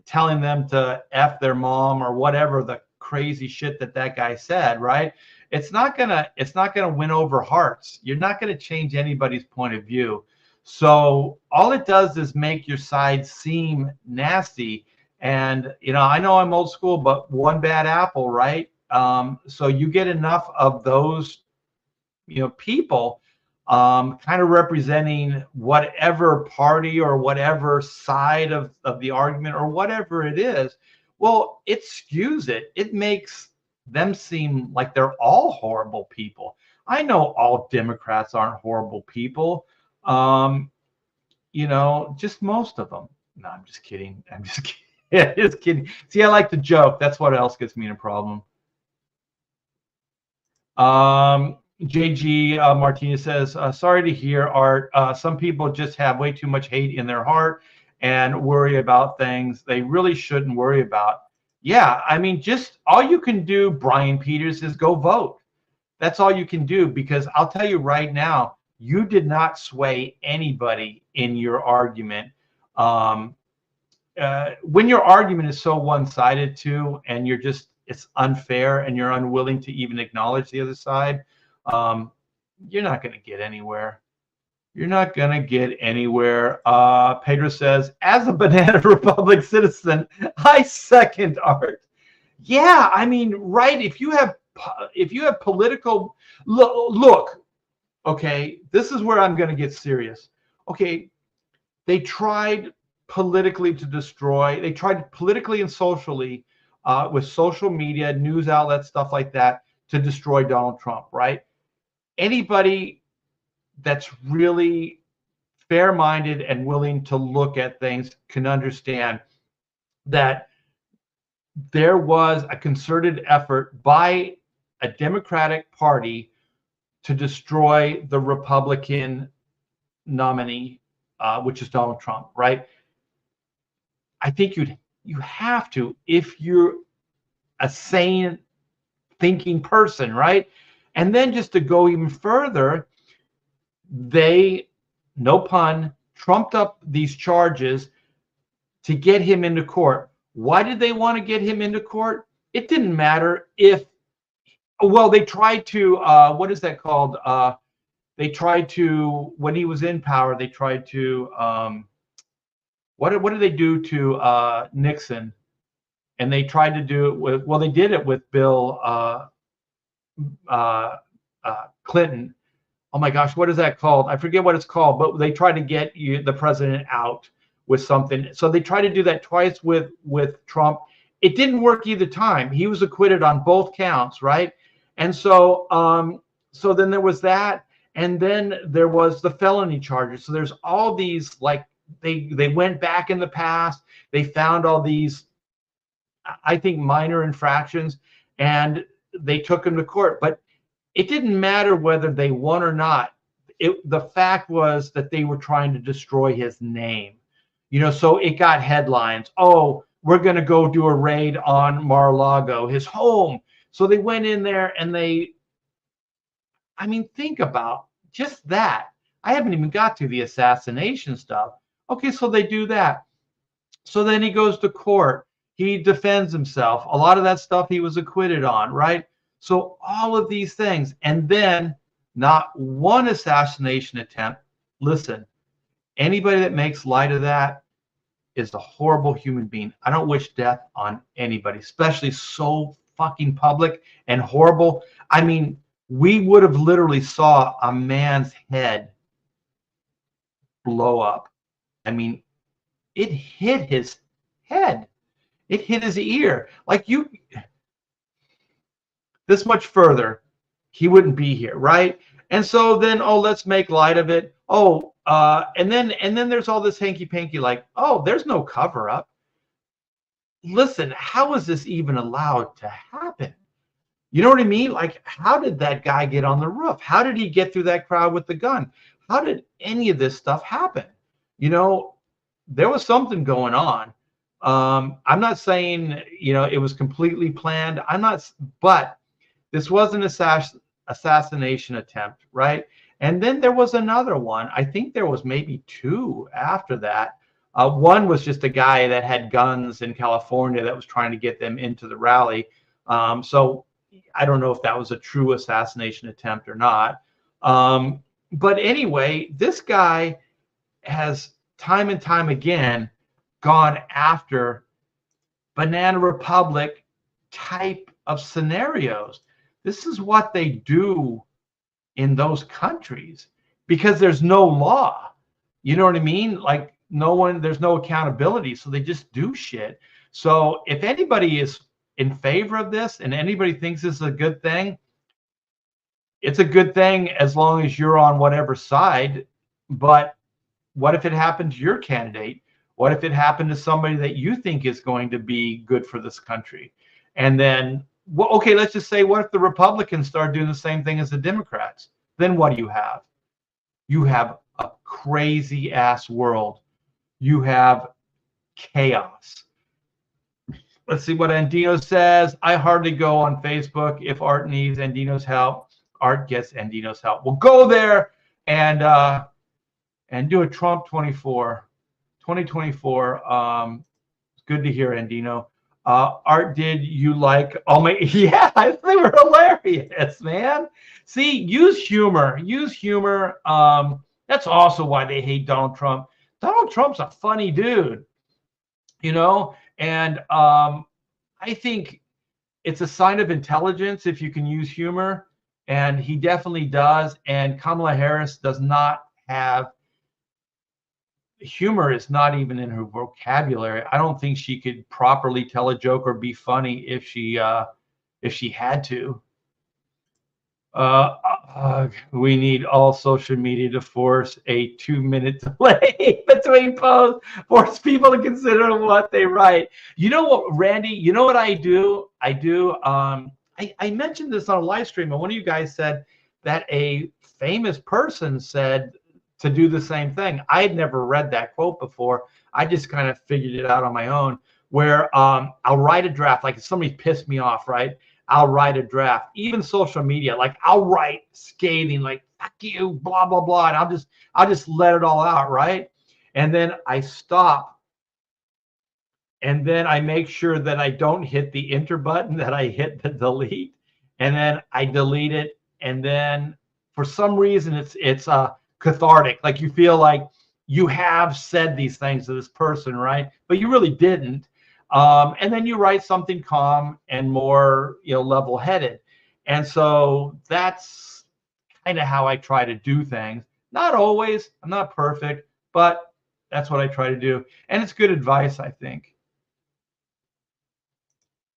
telling them to F their mom or whatever the crazy shit that guy said, right? It's not gonna win over hearts. You're not gonna change anybody's point of view. So all it does is make your side seem nasty. And I know I'm old school, but one bad apple, right? So you get enough of those, people kind of representing whatever party or whatever side of the argument or whatever it is. Well, it skews it. It makes them seem like they're all horrible people. I know all Democrats aren't horrible people. Just most of them. No, I'm just kidding. I'm just kidding. Yeah, just kidding. See, I like to joke. That's what else gets me in a problem. JG Martinez says, sorry to hear, Art. Some people just have way too much hate in their heart and worry about things they really shouldn't worry about. Yeah, I mean, just all you can do, Brian Peters, is go vote. That's all you can do, because I'll tell you right now, you did not sway anybody in your argument. When your argument is so one-sided too, and it's unfair and you're unwilling to even acknowledge the other side, you're not going to get anywhere. You're not going to get anywhere. Pedro says, as a Banana Republic citizen, I second Art. Yeah, I mean, right. If you have political look, okay, this is where I'm going to get serious. Okay, they tried politically to destroy. They tried politically and socially with social media, news outlets, stuff like that, to destroy Donald Trump, right? Anybody that's really fair-minded and willing to look at things can understand that there was a concerted effort by a Democratic Party to destroy the Republican nominee, which is Donald Trump, right? I think you have to, if you're a sane thinking person, right? And then just to go even further, they, no pun, trumped up these charges to get him into court. Why did they want to get him into court? It didn't matter if, well, they tried to, what is that called? They tried to, when he was in power, they tried to, what did they do to Nixon? And they tried to do it with, well, they did it with Bill Clinton. Oh my gosh, what is that called? I forget what it's called, but they tried to get the president out with something. So they tried to do that twice with Trump. It didn't work either time. He was acquitted on both counts, right? And so so then there was that, and then there was the felony charges. So there's all these, like, they went back in the past. They found all these, I think, minor infractions, and they took him to court. But it didn't matter whether they won or not. The fact was that they were trying to destroy his name. So it got headlines. Oh, we're going to go do a raid on Mar-a-Lago, his home. So they went in there and I mean, think about just that. I haven't even got to the assassination stuff. Okay, so they do that. So then he goes to court. He defends himself. A lot of that stuff he was acquitted on, right? So all of these things, and then not one assassination attempt. Listen, Anybody that makes light of that is a horrible human being. I don't wish death on anybody, especially so fucking public and horrible. I mean, we would have literally saw a man's head blow up. I mean, it hit his head. It hit his ear. Like you, this much further, he wouldn't be here, right? And so then, oh, let's make light of it. Oh, and then there's all this hanky panky, like, oh, there's no cover up. Listen, how is this even allowed to happen? You know what I mean? Like, how did that guy get on the roof? How did he get through that crowd with the gun? How did any of this stuff happen? You know, there was something going on. I'm not saying, you know, it was completely planned. I'm not, but this was an assassination attempt, right? And then there was another one. I think there was maybe two after that. One was just a guy that had guns in California that was trying to get them into the rally. So I don't know if that was a true assassination attempt or not. But anyway, this guy has time and time again gone after Banana Republic type of scenarios. This is what they do in those countries because there's no law. You know what I mean? Like there's no accountability. So they just do shit. So if anybody is in favor of this and anybody thinks this is a good thing, it's a good thing as long as you're on whatever side. But what if it happened to your candidate? What if it happened to somebody that you think is going to be good for this country? And then, well, okay, let's just say, what if the Republicans start doing the same thing as the Democrats? Then what do you have? You have a crazy ass world. You have chaos. Let's see what Andino says. I hardly go on Facebook. If Art needs Andino's help, Art gets Andino's help. We'll go there and do a Trump 2024. It's good to hear, Andino. Art, did you like all my? Yeah, they were hilarious, man. See, use humor. Use humor. That's also why they hate Donald Trump. Donald Trump's a funny dude, you know, and I think it's a sign of intelligence if you can use humor, and he definitely does. And Kamala Harris does not have humor, is not even in her vocabulary. I don't think she could properly tell a joke or be funny if she had to. We need all social media to force a 2-minute delay between posts, force people to consider what they write. You know what, Randy? You know what I do? I mentioned this on a live stream, and one of you guys said that a famous person said to do the same thing. I had never read that quote before. I just kind of figured it out on my own, where I'll write a draft. Like if somebody pissed me off, right? I'll write a draft. Even social media, like I'll write scathing, like fuck you, blah blah blah, and I'll just let it all out, right? And then I stop, and then I make sure that I don't hit the enter button, that I hit the delete, and then I delete it. And then for some reason it's cathartic. Like you feel like you have said these things to this person, right? But you really didn't. And then you write something calm and more, level-headed. And so that's kind of how I try to do things. Not always. I'm not perfect, but that's what I try to do. And it's good advice, I think.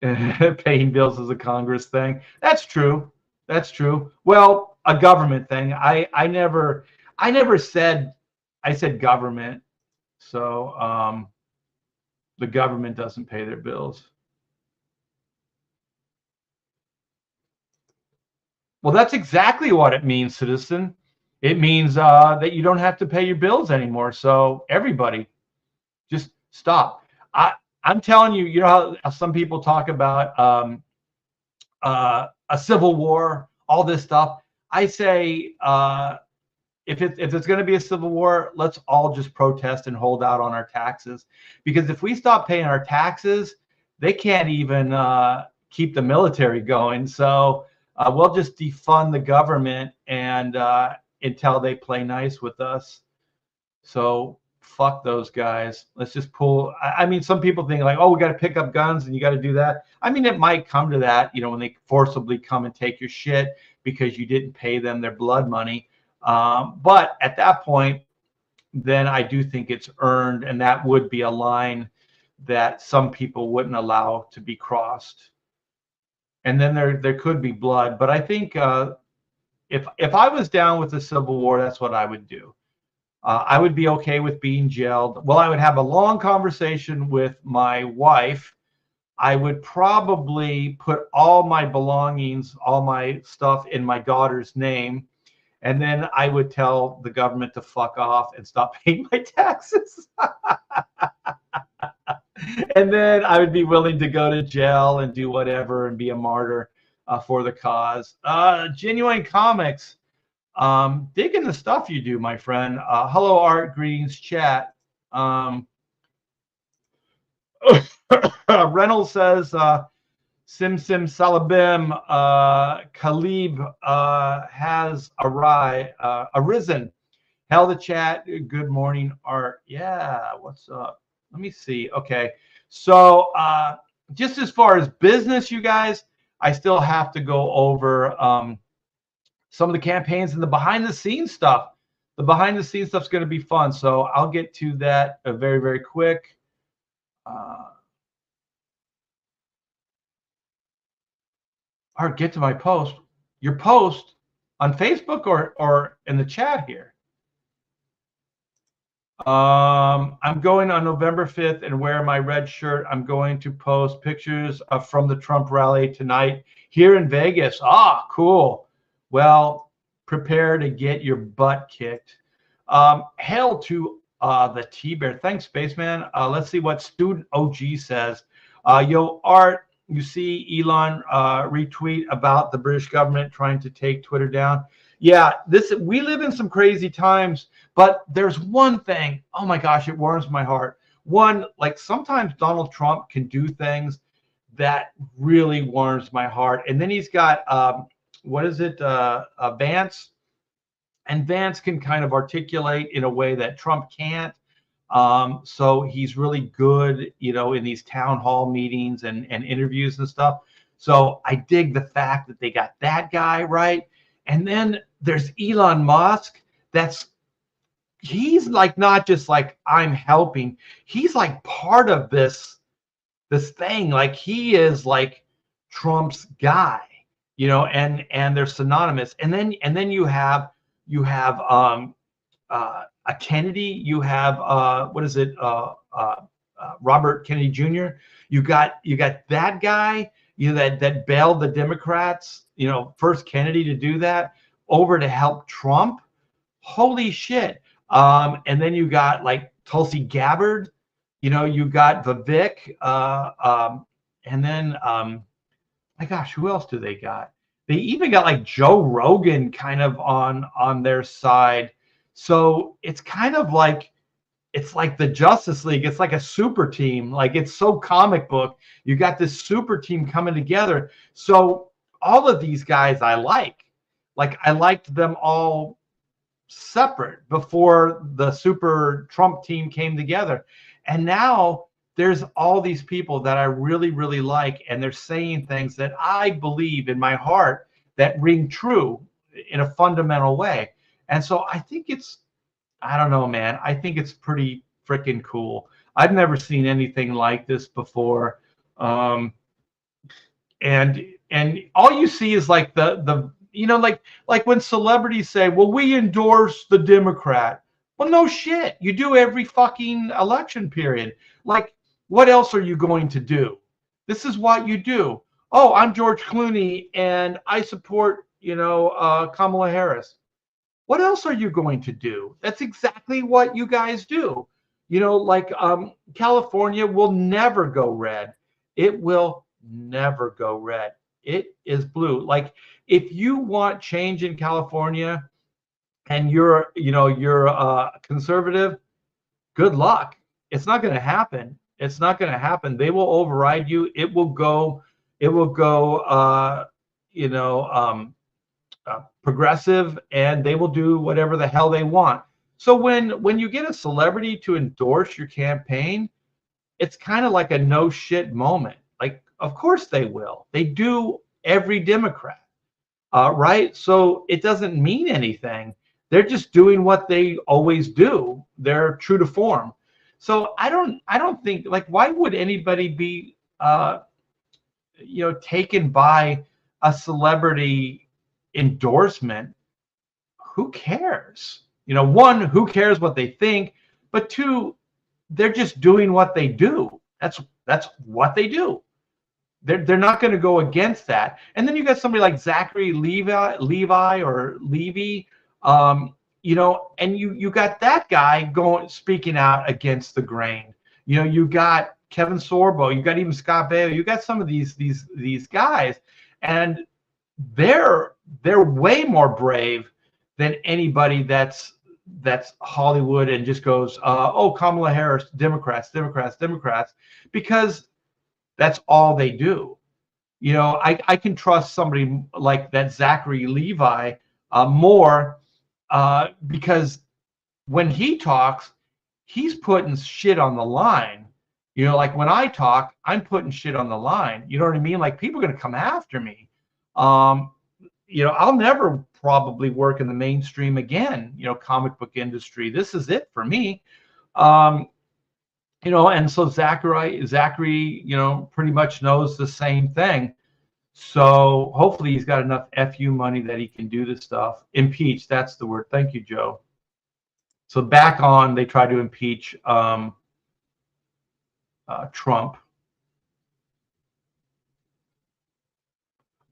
Paying bills is a Congress thing. That's true. That's true. Well, a government thing. I never said, I said government. So the government doesn't pay their bills. Well, that's exactly what it means, citizen. It means that you don't have to pay your bills anymore. So everybody, just stop. I'm telling you, you know how some people talk about a civil war, all this stuff. I say, if it's going to be a civil war, let's all just protest and hold out on our taxes. Because if we stop paying our taxes, they can't even keep the military going. So we'll just defund the government and until they play nice with us. So fuck those guys. Let's just pull. I mean, some people think like, oh, we got to pick up guns and you got to do that. I mean, it might come to that, when they forcibly come and take your shit because you didn't pay them their blood money. But at that point, then I do think it's earned, and that would be a line that some people wouldn't allow to be crossed. And then there could be blood, but I think if I was down with the Civil War, that's what I would do. I would be okay with being jailed. Well, I would have a long conversation with my wife. I would probably put all my belongings, all my stuff in my daughter's name. And then I would tell the government to fuck off and stop paying my taxes. And then I would be willing to go to jail and do whatever and be a martyr for the cause. Genuine Comics. Digging the stuff you do, my friend. Hello, Art. Greetings, chat. Reynolds says, Sim Salabim, Khalib has arisen. Hell the chat. Good morning, Art. Yeah, what's up? Let me see. Okay. So just as far as business, you guys, I still have to go over some of the campaigns and the behind the scenes stuff. The behind the scenes stuff is going to be fun. So I'll get to that very, very quick. All right, get to my post. Your post on Facebook or in the chat here. I'm going on November 5th and wear my red shirt. I'm going to post pictures from the Trump rally tonight here in Vegas. Ah, cool. Well, prepare to get your butt kicked. Hail to the T-Bear. Thanks, Spaceman. Let's see what Student OG says. Yo, Art, you see Elon retweet about the British government trying to take Twitter down. Yeah, we live in some crazy times, but there's one thing, oh my gosh, it warms my heart. One, like sometimes Donald Trump can do things that really warms my heart. And then he's got, Vance? And Vance can kind of articulate in a way that Trump can't. So he's really good, in these town hall meetings and interviews and stuff. So I dig the fact that they got that guy right. And then there's Elon Musk. He's like not just like I'm helping. He's like part of this thing. Like he is like Trump's guy, and they're synonymous. And then you have a Kennedy. You have Robert Kennedy Jr. You got that guy. That bailed the Democrats, first Kennedy to do that, over to help Trump. Holy shit. And then you got like Tulsi Gabbard, you got Vivek, and then my gosh, who else do they got? They even got like Joe Rogan kind of on their side. So it's kind of like, it's like the Justice League. It's like a super team. Like it's so comic book. You got this super team coming together. So all of these guys I liked them all separate before the super Trump team came together. And now there's all these people that I really, really like. And they're saying things that I believe in my heart that ring true in a fundamental way. And so I think I don't know, man. I think it's pretty freaking cool. I've never seen anything like this before. And all you see is like like when celebrities say, well, we endorse the Democrat. Well, no shit. You do every fucking election period. Like, what else are you going to do? This is what you do. Oh, I'm George Clooney and I support, Kamala Harris. What else are you going to do? That's exactly what you guys do. California will never go red. It will never go red. It is blue. Like if you want change in California and you're a conservative, good luck. It's not going to happen. It's not going to happen. They will override you. It will go progressive, and they will do whatever the hell they want. So when you get a celebrity to endorse your campaign, it's kind of like a no shit moment. Like, of course they will. They do every Democrat, right? So it doesn't mean anything. They're just doing what they always do. They're true to form. So I don't think, like, why would anybody be taken by a celebrity endorsement? Who cares? One, who cares what they think? But two, they're just doing what they do. That's what they do. They're not going to go against that. And then you got somebody like Zachary Levi or Levy, and you got that guy going speaking out against the grain. You got Kevin Sorbo, you got even Scott Baio, you got some of these guys, and they're way more brave than anybody that's Hollywood and just goes, oh, Kamala Harris, Democrats, Democrats, Democrats, because that's all they do. I can trust somebody like that Zachary Levi more because when he talks, he's putting shit on the line. Like when I talk, I'm putting shit on the line. You know what I mean? Like people are going to come after me. I'll never probably work in the mainstream again, comic book industry. This is it for me. And so Zachary, pretty much knows the same thing. So hopefully he's got enough FU money that he can do this stuff. Impeach, that's the word. Thank you, Joe. So back on, they try to impeach Trump.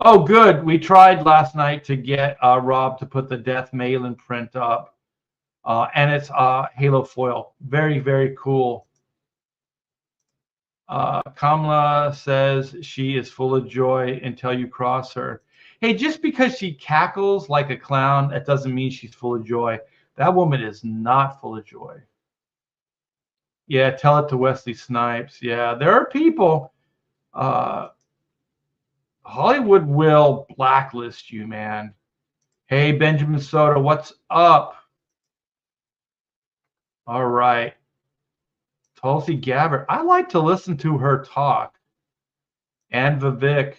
Oh, good. We tried last night to get Rob to put the death mail-in print up. And it's Halo foil. Very, very cool. Kamala says she is full of joy until you cross her. Hey, just because she cackles like a clown, that doesn't mean she's full of joy. That woman is not full of joy. Yeah, tell it to Wesley Snipes. Yeah, there are people. Hollywood will blacklist you, man. Hey, Benjamin Soda, what's up? All right. Tulsi Gabbard. I like to listen to her talk. And Vivek.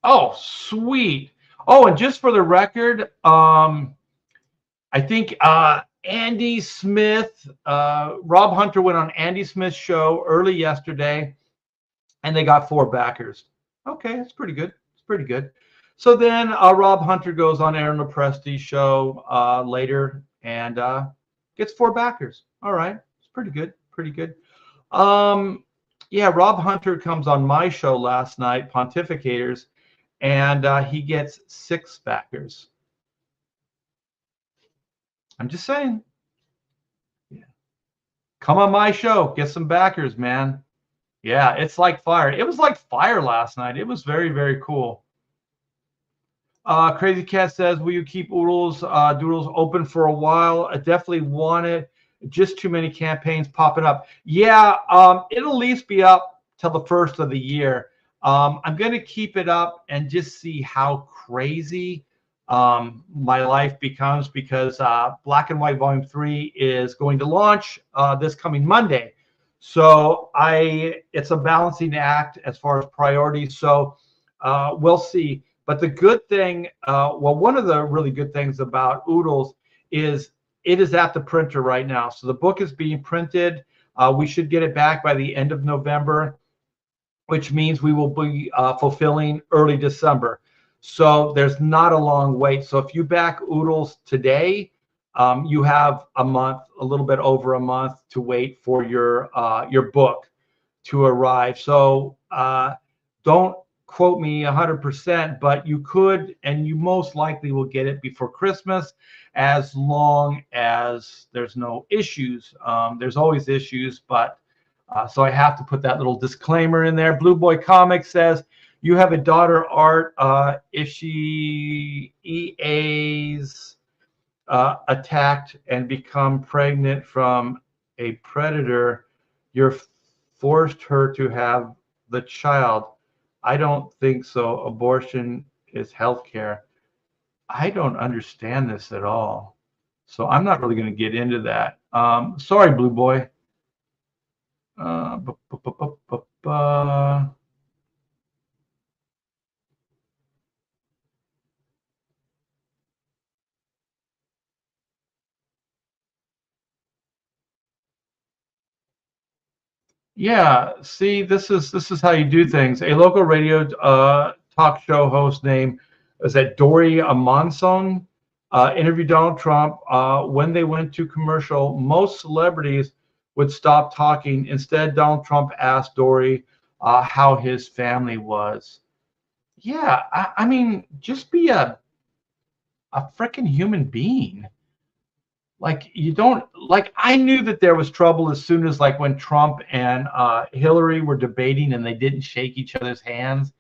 Oh, sweet. Oh, and just for the record, I think Andy Smith, Rob Hunter went on Andy Smith's show early yesterday, and they got 4 backers. Okay, that's pretty good. It's pretty good. So then Rob Hunter goes on Aaron Lopresti's show later and gets 4 backers. All right, it's pretty good. Pretty good. Yeah, Rob Hunter comes on my show last night, Pontificators, and he gets 6 backers. I'm just saying. Yeah. Come on my show, get some backers, man. Yeah, it's like fire. It was like fire last night. It was very, very cool. Crazy Cat says, will you keep Doodles open for a while? I definitely want it. Just too many campaigns popping up. Yeah, it'll at least be up till the first of the year. I'm going to keep it up and just see how crazy my life becomes, because Black and White Volume 3 is going to launch this coming Monday. So it's a balancing act as far as priorities. So we'll see. But the good thing, one of the really good things about Oodles is it is at the printer right now. So the book is being printed. We should get it back by the end of November, which means we will be fulfilling early December. So there's not a long wait. So if you back Oodles today, you have a month, a little bit over a month to wait for your book to arrive. So don't quote me 100%, but you could, and you most likely will get it before Christmas, as long as there's no issues. There's always issues, but so I have to put that little disclaimer in there. Blue Boy Comics says, you have a daughter, Art. If she EA's attacked and become pregnant from a predator, you're forced her to have the child. I don't think so. Abortion is healthcare. I don't understand this at all. So I'm not really going to get into that. Sorry, Blue Boy. Uh, bu- bu- bu- bu- bu- bu- Yeah, see, this is how you do things. A local radio talk show host name is that Dory Amonson interviewed Donald Trump. When they went to commercial, most celebrities would stop talking. Instead, Donald Trump asked Dory how his family was. Yeah, I mean, just be a freaking human being. Like you don't like I knew that there was trouble as soon as like when Trump and Hillary were debating and they didn't shake each other's hands.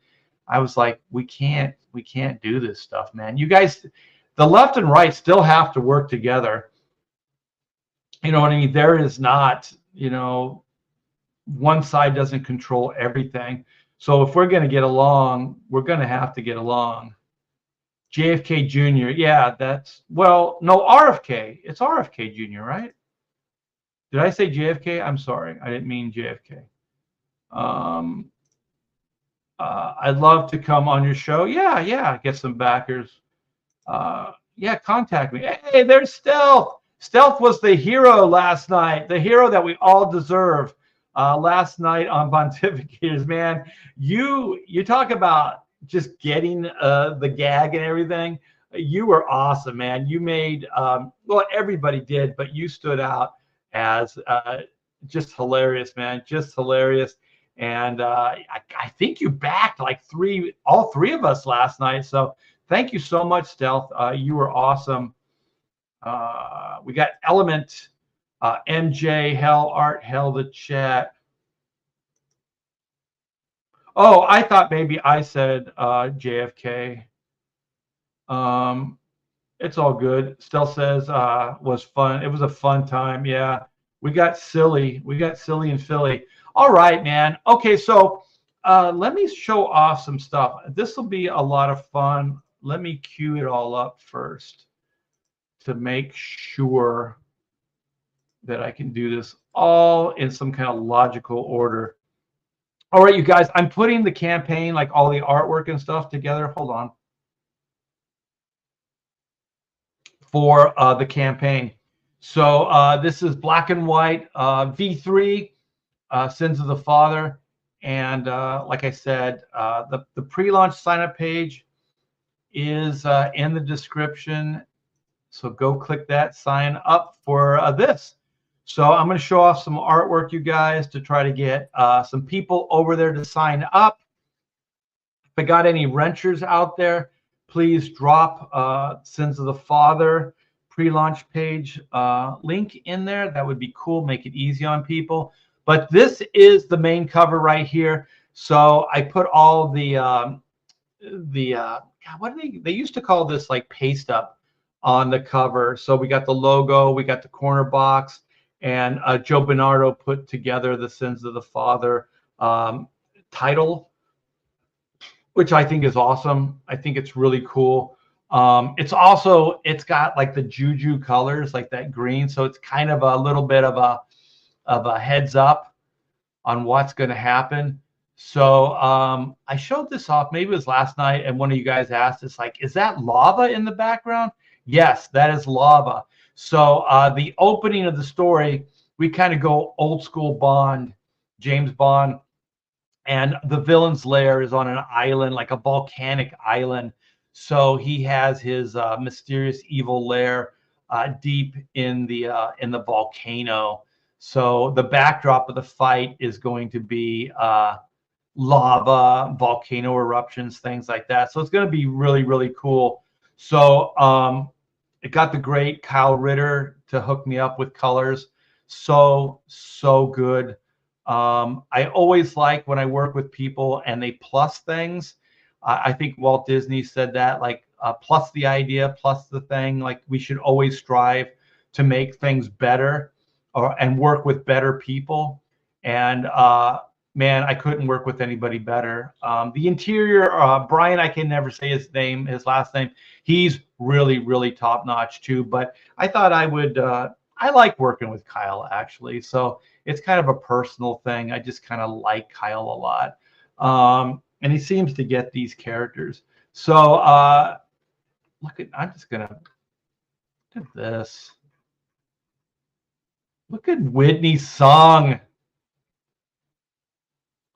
I was like, we can't do this stuff, man. You guys, the left and right still have to work together. You know what I mean? There is not, one side doesn't control everything. So if we're going to get along, we're going to have to get along. JFK Jr. Yeah, no, RFK. It's RFK Jr., right? Did I say JFK? I'm sorry. I didn't mean JFK. Um, I'd love to come on your show. Yeah, yeah, get some backers. Yeah, contact me. Hey, there's Stealth. Stealth was the hero last night, the hero that we all deserve. Last night on Pontificators, man, you talk about just getting the gag and everything. You were awesome, man. You made well, everybody did, but you stood out as just hilarious, man. Just hilarious. And I think you backed like all three of us last night. So thank you so much, Stealth. You were awesome. We got Element, MJ, Hell, Art, Hell, the chat. Oh, I thought maybe I said JFK. Um, it's all good. Stealth says was fun. It was a fun time. Yeah, we got silly. We got silly in Philly. All right, man. Okay, so let me show off some stuff. This will be a lot of fun. Let me cue it all up first to make sure that I can do this all in some kind of logical order. All right, you guys, I'm putting the campaign, like all the artwork and stuff together. Hold on. For the campaign. So this is black and white V3, Sins of the Father. And like I said, the pre-launch sign-up page is in the description. So go click that, sign up for this. So I'm going to show off some artwork, you guys, to try to get some people over there to sign up. If I got any renters out there, please drop Sins of the Father pre-launch page link in there. That would be cool. Make it easy on people. But this is the main cover right here. So I put all the God, what do they used to call this, like paste up on the cover. So we got the logo, we got the corner box, and Joe Bernardo put together the Sins of the Father title, which I think is awesome. I think it's really cool. It's got like the juju colors, like that green, so it's kind of a little bit of a heads up on what's going to happen. So I showed this off, maybe it was last night, and one of you guys asked us, like, is that lava in the background? Yes, that is lava. So the opening of the story, we kind of go old school Bond, James Bond, and the villain's lair is on an island, like a volcanic island. So he has his mysterious evil lair deep in the volcano. So the backdrop of the fight is going to be lava, volcano eruptions, things like that. So it's going to be really, really cool. So it got the great Kyle Ritter to hook me up with colors. So good. I always like when I work with people and they plus things. I think Walt Disney said that, like plus the idea, plus the thing. Like we should always strive to make things better and work with better people. And man, I couldn't work with anybody better. The interior, Brian, I can never say his last name. He's really, really top notch too. But I thought I would. I like working with Kyle actually, so it's kind of a personal thing. I just kind of like Kyle a lot, and he seems to get these characters. So look at. I'm just gonna look at this. Look at Whitney's song.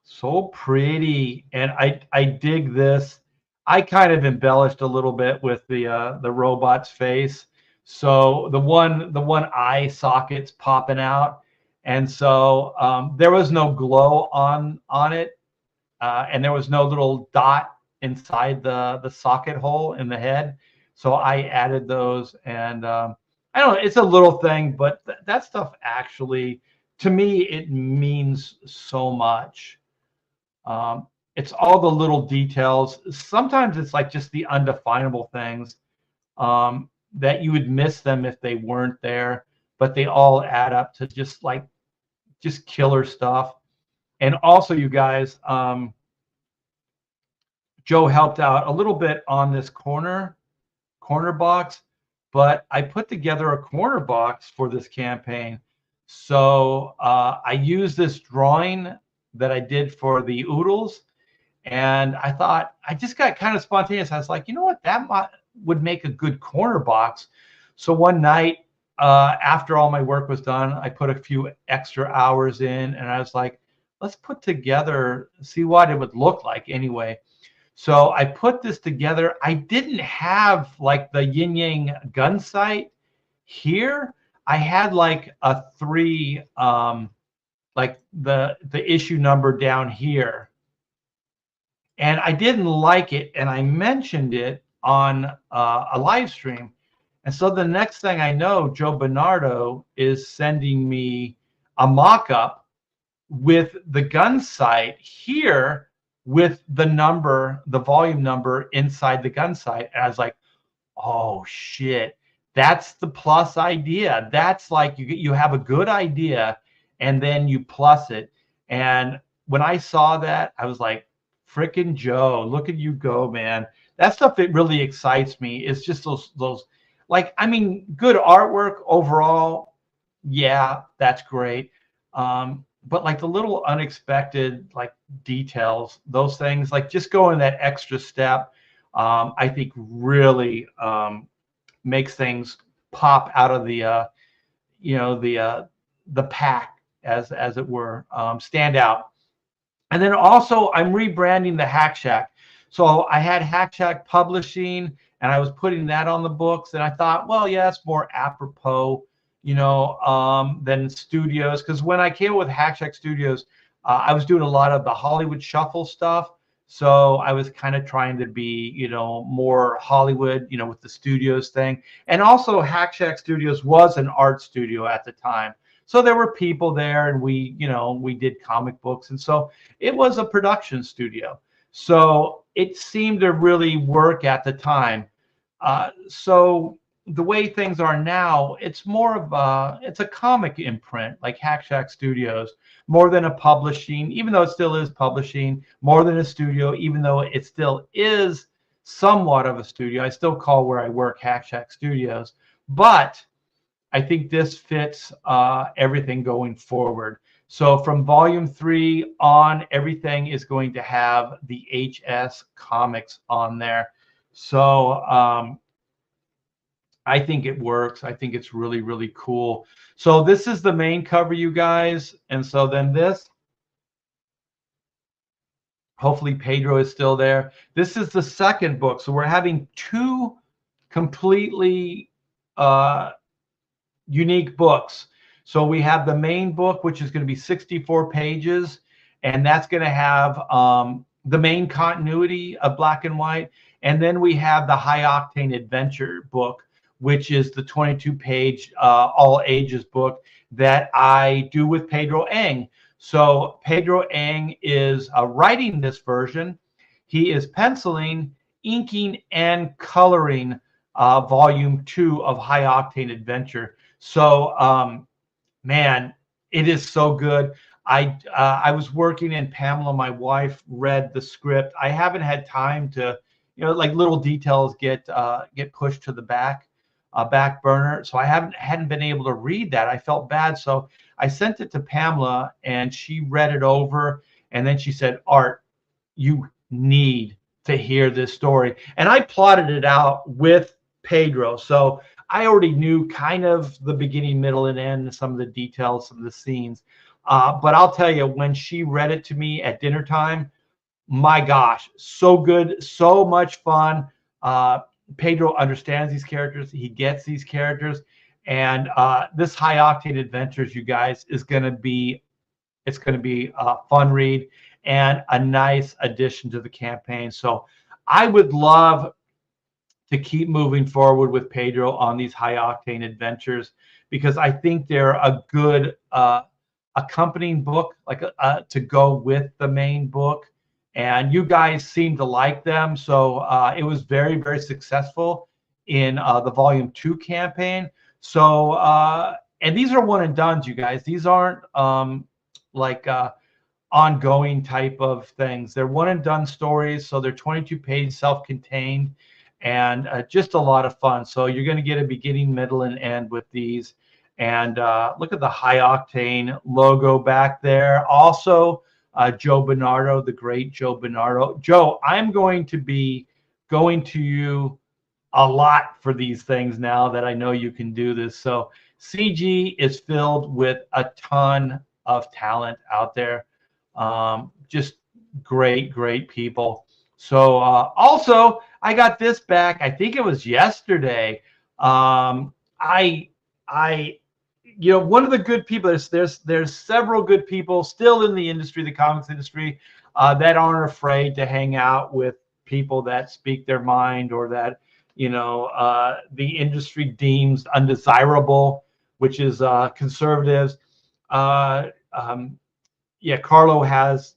So pretty, and I dig this. I kind of embellished a little bit with the robot's face. So the one eye socket's popping out, and so there was no glow on it, and there was no little dot inside the socket hole in the head. So I added those, and I don't know. It's a little thing, but that stuff actually, to me, it means so much. It's all the little details. Sometimes it's like just the undefinable things that you would miss them if they weren't there, but they all add up to just killer stuff. And also, you guys, Joe helped out a little bit on this corner box, but I put together a corner box for this campaign. So I used this drawing that I did for the oodles. And I thought, I just got kind of spontaneous. I was like, you know what, that would make a good corner box. So one night, after all my work was done, I put a few extra hours in, and I was like, let's put together, see what it would look like anyway. So I put this together. I didn't have like the yin yang gun sight here. I had like a 3, like the issue number down here. And I didn't like it, and I mentioned it on a live stream. And so the next thing I know, Joe Bernardo is sending me a mock-up with the gun sight here with the number, the volume number inside the gun sight. And I was like, oh shit, that's the plus idea. That's like you have a good idea and then you plus it. And when I saw that, I was like, frickin' Joe, look at you go, man. That stuff that really excites me is just those like, I mean, good artwork overall. Yeah, that's great. But like the little unexpected like details, those things, like just going that extra step, I think really makes things pop out of the the pack, as it were, stand out. And then also I'm rebranding the Hack Shack. So I had Hack Shack Publishing, and I was putting that on the books, and I thought, well, yeah, it's more apropos, than studios. Because when I came up with Hack Shack Studios, I was doing a lot of the Hollywood Shuffle stuff. So I was kind of trying to be, more Hollywood, with the studios thing. And also Hack Shack Studios was an art studio at the time. So there were people there, and we did comic books. And so it was a production studio. So it seemed to really work at the time. So the way things are now, it's more of it's a comic imprint, like Hack Shack Studios, more than a publishing, even though it still is publishing, more than a studio, even though it still is somewhat of a studio. I still call where I work Hack Shack Studios, but I think this fits everything going forward. So from volume 3 on, everything is going to have the HS comics on there. So I think it works. I think it's really, really cool. So this is the main cover, you guys. And so then this, hopefully Pedro is still there. This is the second book. So we're having 2 completely unique books. So we have the main book, which is going to be 64 pages, and that's going to have the main continuity of Black and White. And then we have the High Octane Adventure book, which is the 22-page all ages book that I do with Pedro Eng. So Pedro Eng is writing this version. He is penciling, inking, and coloring volume 2 of High Octane Adventure. So man, it is so good. I was working and Pamela, my wife, read the script. I haven't had time to, like little details get pushed to the back burner. So I hadn't been able to read that. I felt bad. So I sent it to Pamela and she read it over. And then she said, Art, you need to hear this story. And I plotted it out with Pedro. So I already knew kind of the beginning, middle, and end, some of the details, some of the scenes. But I'll tell you, when she read it to me at dinner time, my gosh, so good, so much fun. Pedro understands these characters. He gets these characters. And this High Octane Adventures, you guys, is going to be a fun read and a nice addition to the campaign. So I would love to keep moving forward with Pedro on these High Octane Adventures, because I think they're a good accompanying book, like to go with the main book. And you guys seem to like them. So it was very, very successful in the Volume 2 campaign. So, and these are one and dones, you guys. These aren't like ongoing type of things. They're one and done stories. So they're 22-page self-contained and just a lot of fun. So you're going to get a beginning, middle, and end with these. And look at the High Octane logo back there. Also, Joe Bernardo, the great Joe Bernardo. Joe, I'm going to be going to you a lot for these things now that I know you can do this. So CG is filled with a ton of talent out there. Just great, great people. So also, I got this back. I think it was yesterday. One of the good people, there's several good people still in the industry, the comics industry, that aren't afraid to hang out with people that speak their mind, or that the industry deems undesirable, which is conservatives. Carlo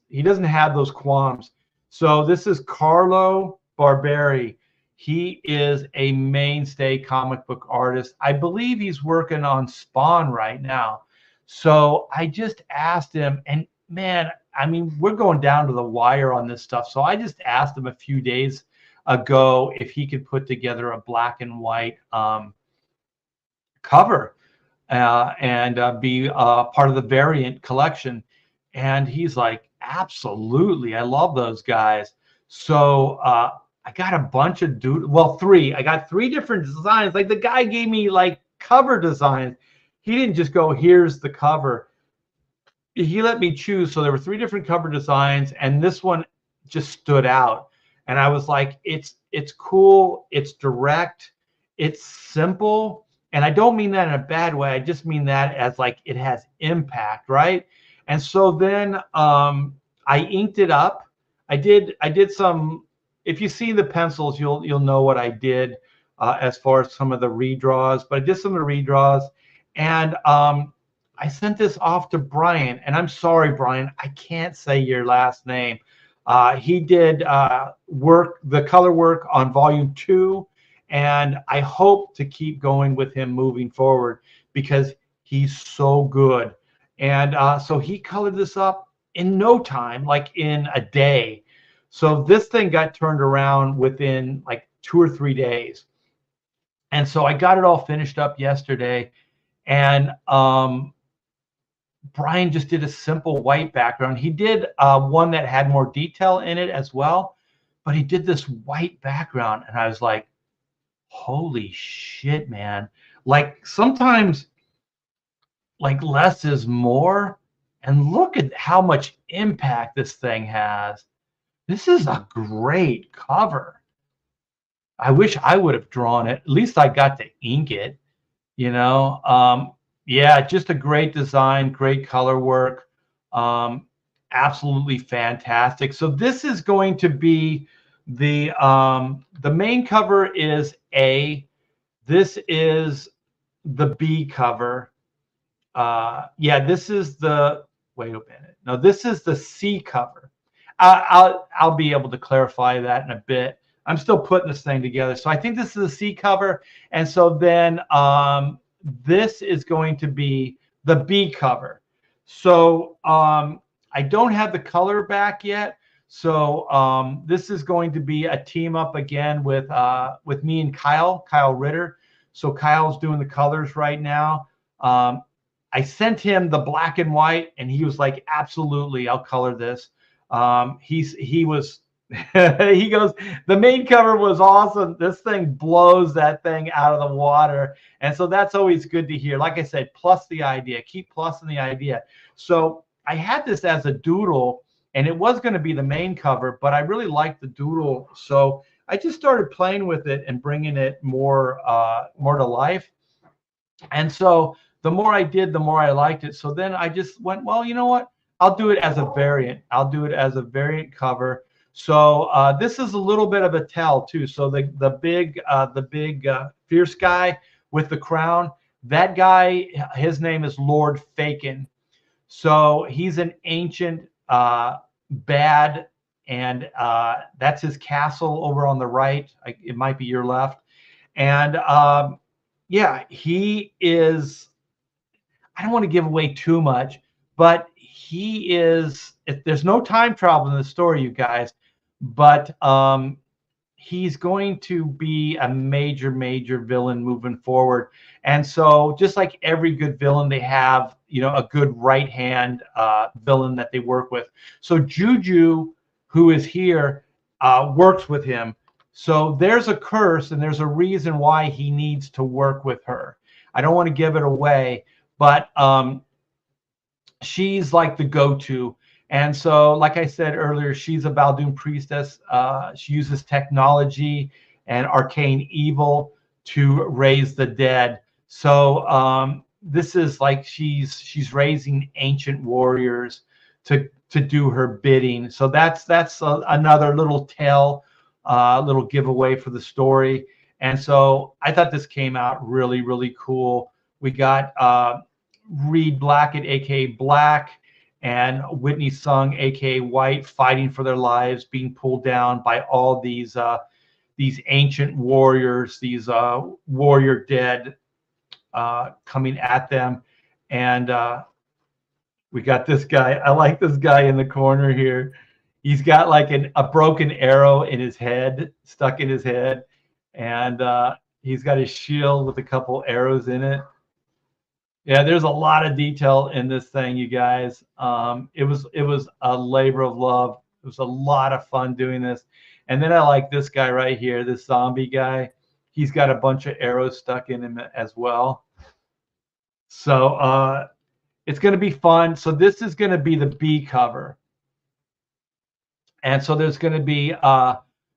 he doesn't have those qualms. So this is Carlo Barberi. He is a mainstay comic book artist. I believe he's working on Spawn right now. So I just asked him, and man, I mean, we're going down to the wire on this stuff. So I just asked him a few days ago if he could put together a black and white cover and be part of the variant collection. And he's like, absolutely, I love those guys. So I got a bunch of three. I got three different designs. Like, the guy gave me like cover designs. He didn't just go, here's the cover. He let me choose. So there were three different cover designs, and this one just stood out. And I was like, it's cool, it's direct, it's simple. And I don't mean that in a bad way. I just mean that as like it has impact, right? And so then I inked it up. I did some. If you see the pencils, you'll know what I did as far as some of the redraws. But I did some of the redraws, and I sent this off to Brian. And I'm sorry, Brian, I can't say your last name. He did the color work on Volume 2, and I hope to keep going with him moving forward because he's so good. And so he colored this up in no time, like in a day. So this thing got turned around within like 2 or 3 days. And so I got it all finished up yesterday. And Brian just did a simple white background. He did one that had more detail in it as well, but he did this white background. And I was like, holy shit, man. Like, sometimes like less is more. And look at how much impact this thing has. This is a great cover. I wish I would have drawn it. At least I got to ink it, Yeah, just a great design, great color work. Absolutely fantastic. So this is going to be the main cover is A. This is the B cover. This is the, wait a minute. No, this is the C cover. I'll be able to clarify that in a bit. I'm still putting this thing together. So I think this is the C cover. And so then this is going to be the B cover. So I don't have the color back yet. So this is going to be a team up again with me and Kyle Ritter. So Kyle's doing the colors right now. I sent him the black and white, and he was like, "Absolutely, I'll color this." He was he goes, "The main cover was awesome. This thing blows that thing out of the water." And so that's always good to hear. Like I said, plus the idea, keep plussing the idea. So I had this as a doodle, and it was going to be the main cover, but I really liked the doodle. So I just started playing with it and bringing it more to life. And so the more I did, the more I liked it. So then I just went, well, you know what? I'll do it as a variant. I'll do it as a variant cover. So this is a little bit of a tell too. So the big fierce guy with the crown, that guy, his name is Lord Fagin. So he's an ancient bad, and that's his castle over on the right. It might be your left. And yeah, he is. I don't want to give away too much, but he is. There's no time travel in the story, you guys, but he's going to be a major villain moving forward. And so just like every good villain, they have, a good right hand villain that they work with. So Juju, who is here, works with him. So there's a curse, and there's a reason why he needs to work with her. I don't want to give it away, but she's like the go-to. And so, like I said earlier, she's a Baldoon priestess. She uses technology and arcane evil to raise the dead. So this is like she's raising ancient warriors to do her bidding. So that's another little tale, little giveaway for the story. And so I thought this came out really cool. We got Reed Blackett, aka Black, and Whitney Sung, aka White, fighting for their lives, being pulled down by all these ancient warriors, these warrior dead coming at them. And we got this guy. I like this guy in the corner here. He's got like a broken arrow in his head, stuck in his head, and he's got his shield with a couple arrows in it. Yeah, there's a lot of detail in this thing, you guys. It was a labor of love. It was a lot of fun doing this. And then I like this guy right here, this zombie guy. He's got a bunch of arrows stuck in him as well. So it's going to be fun. So this is going to be the B cover. And so there's going to be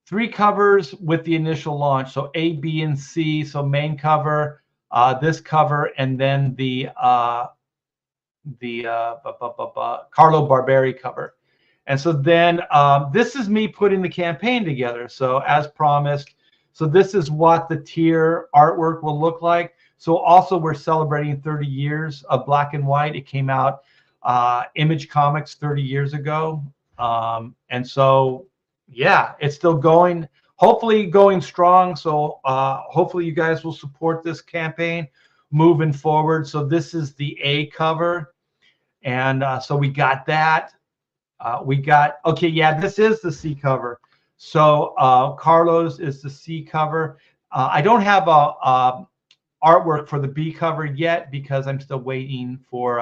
3 covers with the initial launch. So A, B, and C. So main cover, this cover, and then the Carlo Barberi cover. And so then this is me putting the campaign together. So as promised, so this is what the tier artwork will look like. So also we're celebrating 30 years of Black and White. It came out Image Comics 30 years ago. And so, yeah, it's still going, hopefully going strong. So hopefully you guys will support this campaign moving forward. So this is the A cover. And so we got that. Okay, yeah, this is the C cover. So Carlos is the C cover. I don't have a artwork for the B cover yet because I'm still waiting for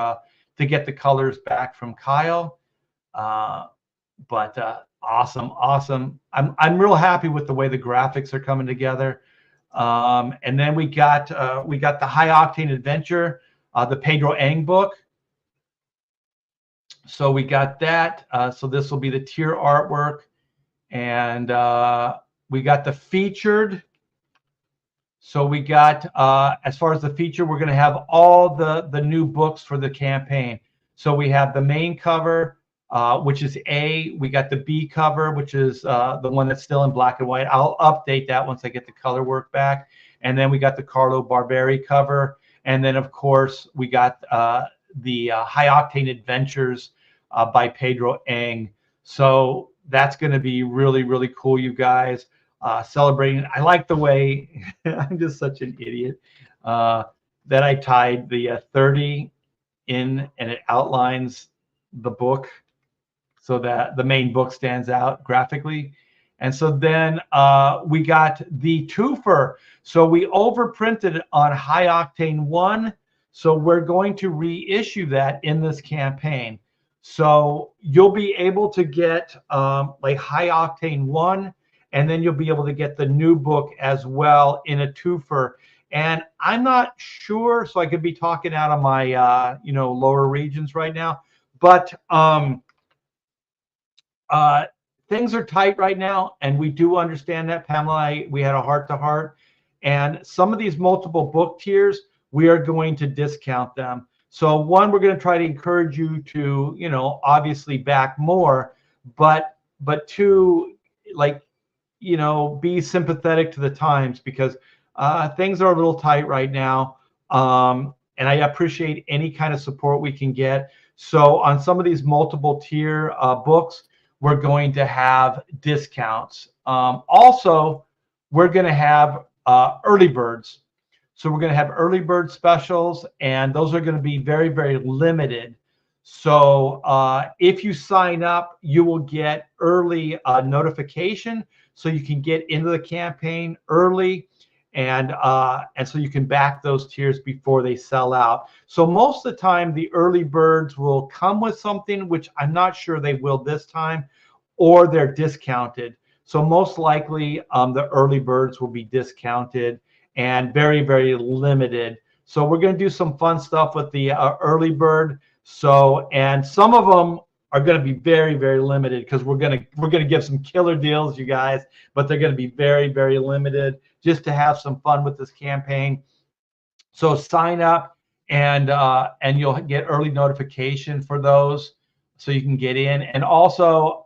to get the colors back from Kyle. But awesome. I'm real happy with the way the graphics are coming together. And then we got the High Octane Adventure, the Pedro Ang book. So we got that. So this will be the tier artwork, and we got the featured. So we got as far as the feature, we're going to have all the new books for the campaign. So we have the main cover, which is A. We got the B cover, which is the one that's still in black and white. I'll update that once I get the color work back. And then we got the Carlo Barberi cover. And then, of course, we got the High Octane Adventures by Pedro Ang. So that's going to be really cool, you guys. Celebrating. I like the way I'm just such an idiot that I tied the 30 in, and it outlines the book so that the main book stands out graphically. And so then we got the twofer. So we overprinted on High Octane 1. So we're going to reissue that in this campaign. So you'll be able to get like High Octane 1, and then you'll be able to get the new book as well in a twofer. And I'm not sure, so I could be talking out of my lower regions right now, but things are tight right now, and we do understand that. Pamela and we had a heart-to-heart, and some of these multiple book tiers, we are going to discount them. So one, we're going to try to encourage you to, obviously back more, but two, like, be sympathetic to the times, because things are a little tight right now. And I appreciate any kind of support we can get. So on some of these multiple tier books, we're going to have discounts. Also, we're going to have early birds. So we're going to have early bird specials, and those are going to be very, very limited. So if you sign up, you will get early notification, so you can get into the campaign early, and so you can back those tiers before they sell out. So most of the time, the early birds will come with something, which I'm not sure they will this time, or they're discounted. So most likely, the early birds will be discounted and very, very limited. So we're going to do some fun stuff with the early bird. So, and some of them are going to be very, very limited, because we're going to give some killer deals, you guys, but they're going to be very, very limited, just to have some fun with this campaign. So sign up, and you'll get early notification for those, so you can get in. And also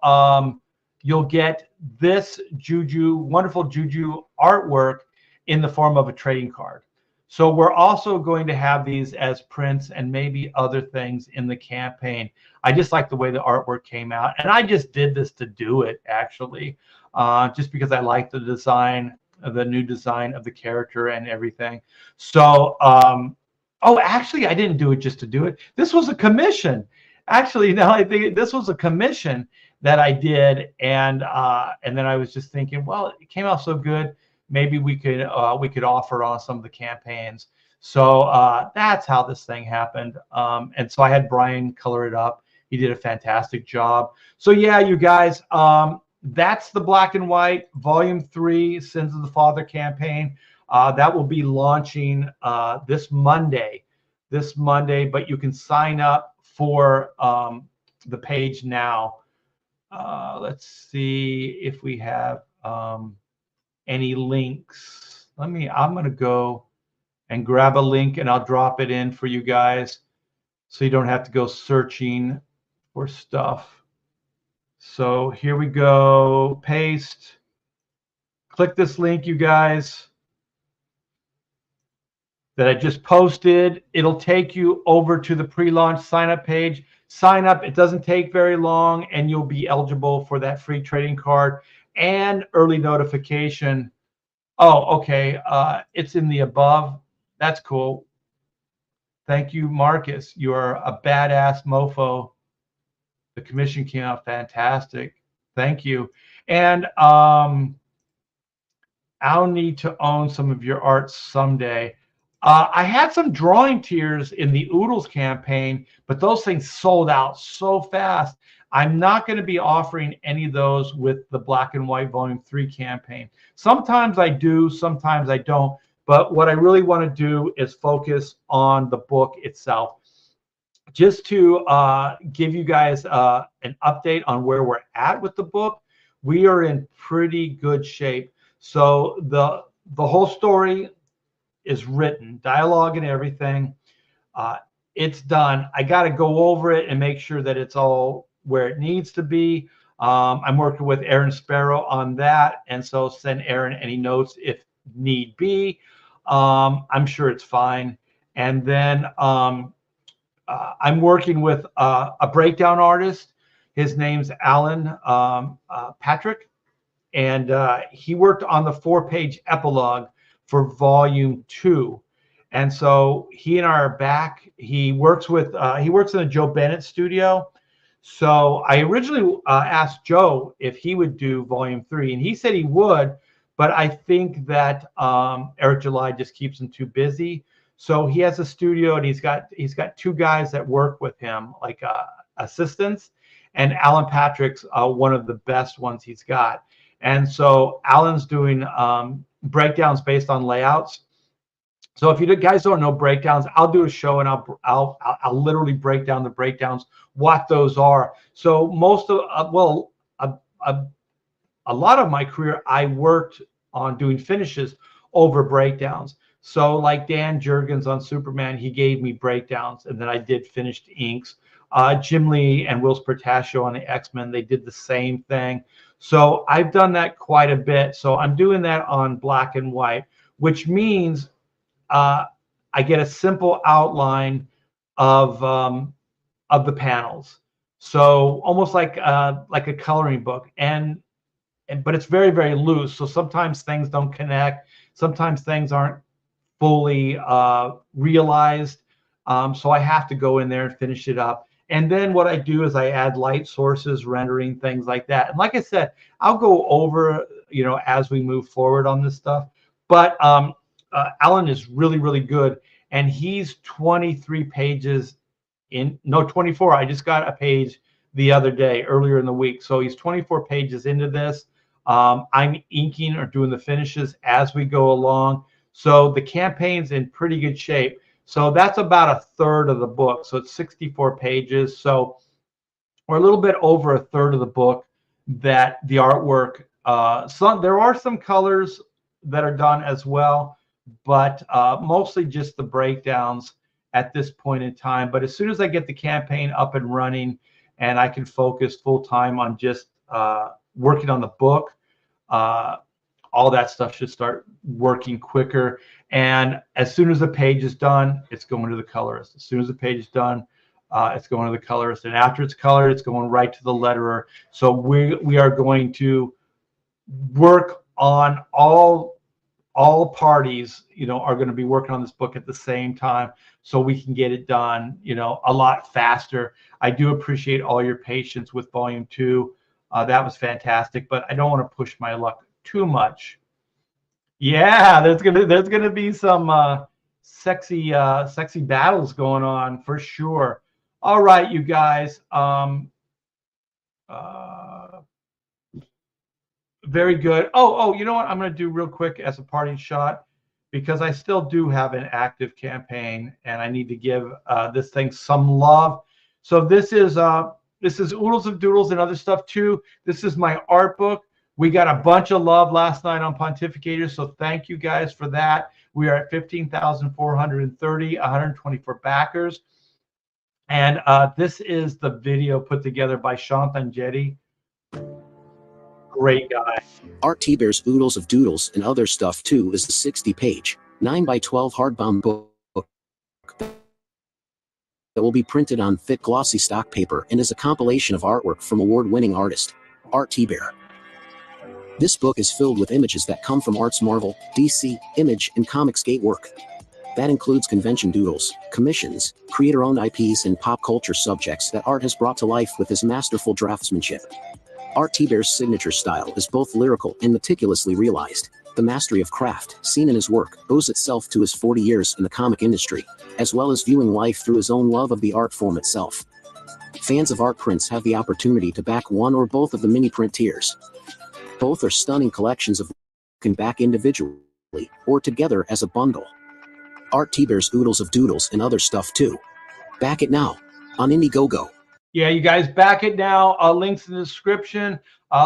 you'll get this wonderful Juju artwork in the form of a trading card. So we're also going to have these as prints and maybe other things in the campaign. I just like the way the artwork came out, and I just did this to do it, actually, just because I like the design, the new design of the character and everything. So, oh, actually, I didn't do it just to do it. This was a commission. Actually, now I think this was a commission that I did, and then I was just thinking, well, it came out so good, maybe we could offer on some of the campaigns. So that's how this thing happened. And so I had Brian color it up. He did a fantastic job. So yeah, you guys, that's the Black and White Volume 3 Sins of the Father campaign. That will be launching this Monday, but you can sign up for the page now. Let's see if we have any links. I'm going to go and grab a link, and I'll drop it in for you guys, so you don't have to go searching for stuff. So here we go. Paste. Click this link, you guys, that I just posted. It'll take you over to the pre-launch sign-up page. Sign up. It doesn't take very long, and you'll be eligible for that free trading card and early notification. Oh, okay. It's in the above. That's cool. Thank you, Marcus. You are a badass mofo. The commission came out fantastic. Thank you. And I'll need to own some of your art someday. I had some drawing tiers in the Oodles campaign, but those things sold out so fast. I'm not going to be offering any of those with the Black and White Volume 3 campaign. Sometimes I do, sometimes I don't. But what I really want to do is focus on the book itself. Just to give you guys an update on where we're at with the book, we are in pretty good shape. So the whole story is written, dialogue and everything. It's done. I got to go over it and make sure that it's all where it needs to be. I'm working with Aaron Sparrow on that, and so send Aaron any notes if need be. I'm sure it's fine. And then I'm working with a breakdown artist. His name's Alan Patrick, and he worked on the 4-page epilogue for Volume 2. And so he and I are back. He works in the Joe Bennett studio. So I originally asked Joe if he would do volume 3, and he said he would, but I think that Eric July just keeps him too busy. So he has a studio, and he's got 2 guys that work with him, like assistants, and Alan Patrick's one of the best ones he's got. And so Alan's doing breakdowns based on layouts. So if you guys don't know breakdowns, I'll do a show and I'll literally break down the breakdowns, what those are. So most of a lot of my career, I worked on doing finishes over breakdowns. So like Dan Jurgens on Superman, he gave me breakdowns, and then I did finished inks. Jim Lee and Whilce Portacio on the X-Men, they did the same thing. So I've done that quite a bit. So I'm doing that on black and white, which means I get a simple outline of the panels. So almost like a coloring book, but it's very, very loose. So sometimes things don't connect. Sometimes things aren't fully realized. So I have to go in there and finish it up. And then what I do is I add light sources, rendering, things like that. And like I said, I'll go over, as we move forward on this stuff. But Alan is really, really good. And he's 23 pages no, 24. I just got a page the other day, earlier in the week. So he's 24 pages into this. I'm inking or doing the finishes as we go along. So the campaign's in pretty good shape. So that's about a third of the book. So it's 64 pages. So we're a little bit over a third of the book that the artwork, there are some colors that are done as well, but mostly just the breakdowns at this point in time. But as soon as I get the campaign up and running and I can focus full time on just working on the book, all that stuff should start working quicker. And as soon as the page is done, it's going to the colorist. As soon as the page is done, it's going to the colorist. And after it's colored, it's going right to the letterer. So we are going to work on all parties, are going to be working on this book at the same time, so we can get it done, a lot faster. I do appreciate all your patience with volume 2. That was fantastic, but I don't want to push my luck too much. Yeah, there's gonna be some sexy battles going on for sure. All right, you guys. Very good. Oh, you know what? I'm going to do real quick as a parting shot, because I still do have an active campaign and I need to give this thing some love. So this is Oodles of Doodles and other stuff too. This is my art book. We got a bunch of love last night on Pontificators, so thank you guys for that. We are at 15,430, 124 backers. And this is the video put together by Shantan Jetty. Great guy. Art T-Bear's Oodles of Doodles and Other Stuff Too is a 60-page, 9x12 hardbound book that will be printed on thick glossy stock paper and is a compilation of artwork from award-winning artist Art T-Bear. This book is filled with images that come from Art's Marvel, DC, Image, and Comicsgate work. That includes convention doodles, commissions, creator-owned IPs, and pop culture subjects that Art has brought to life with his masterful draftsmanship. Art T-Bear's signature style is both lyrical and meticulously realized. The mastery of craft, seen in his work, owes itself to his 40 years in the comic industry, as well as viewing life through his own love of the art form itself. Fans of art prints have the opportunity to back one or both of the mini print tiers. Both are stunning collections of can back individually or together as a bundle. Art T-Bear's Oodles of Doodles and Other Stuff Too. Back it now on Indiegogo. Yeah, you guys, back it now. Links in the description.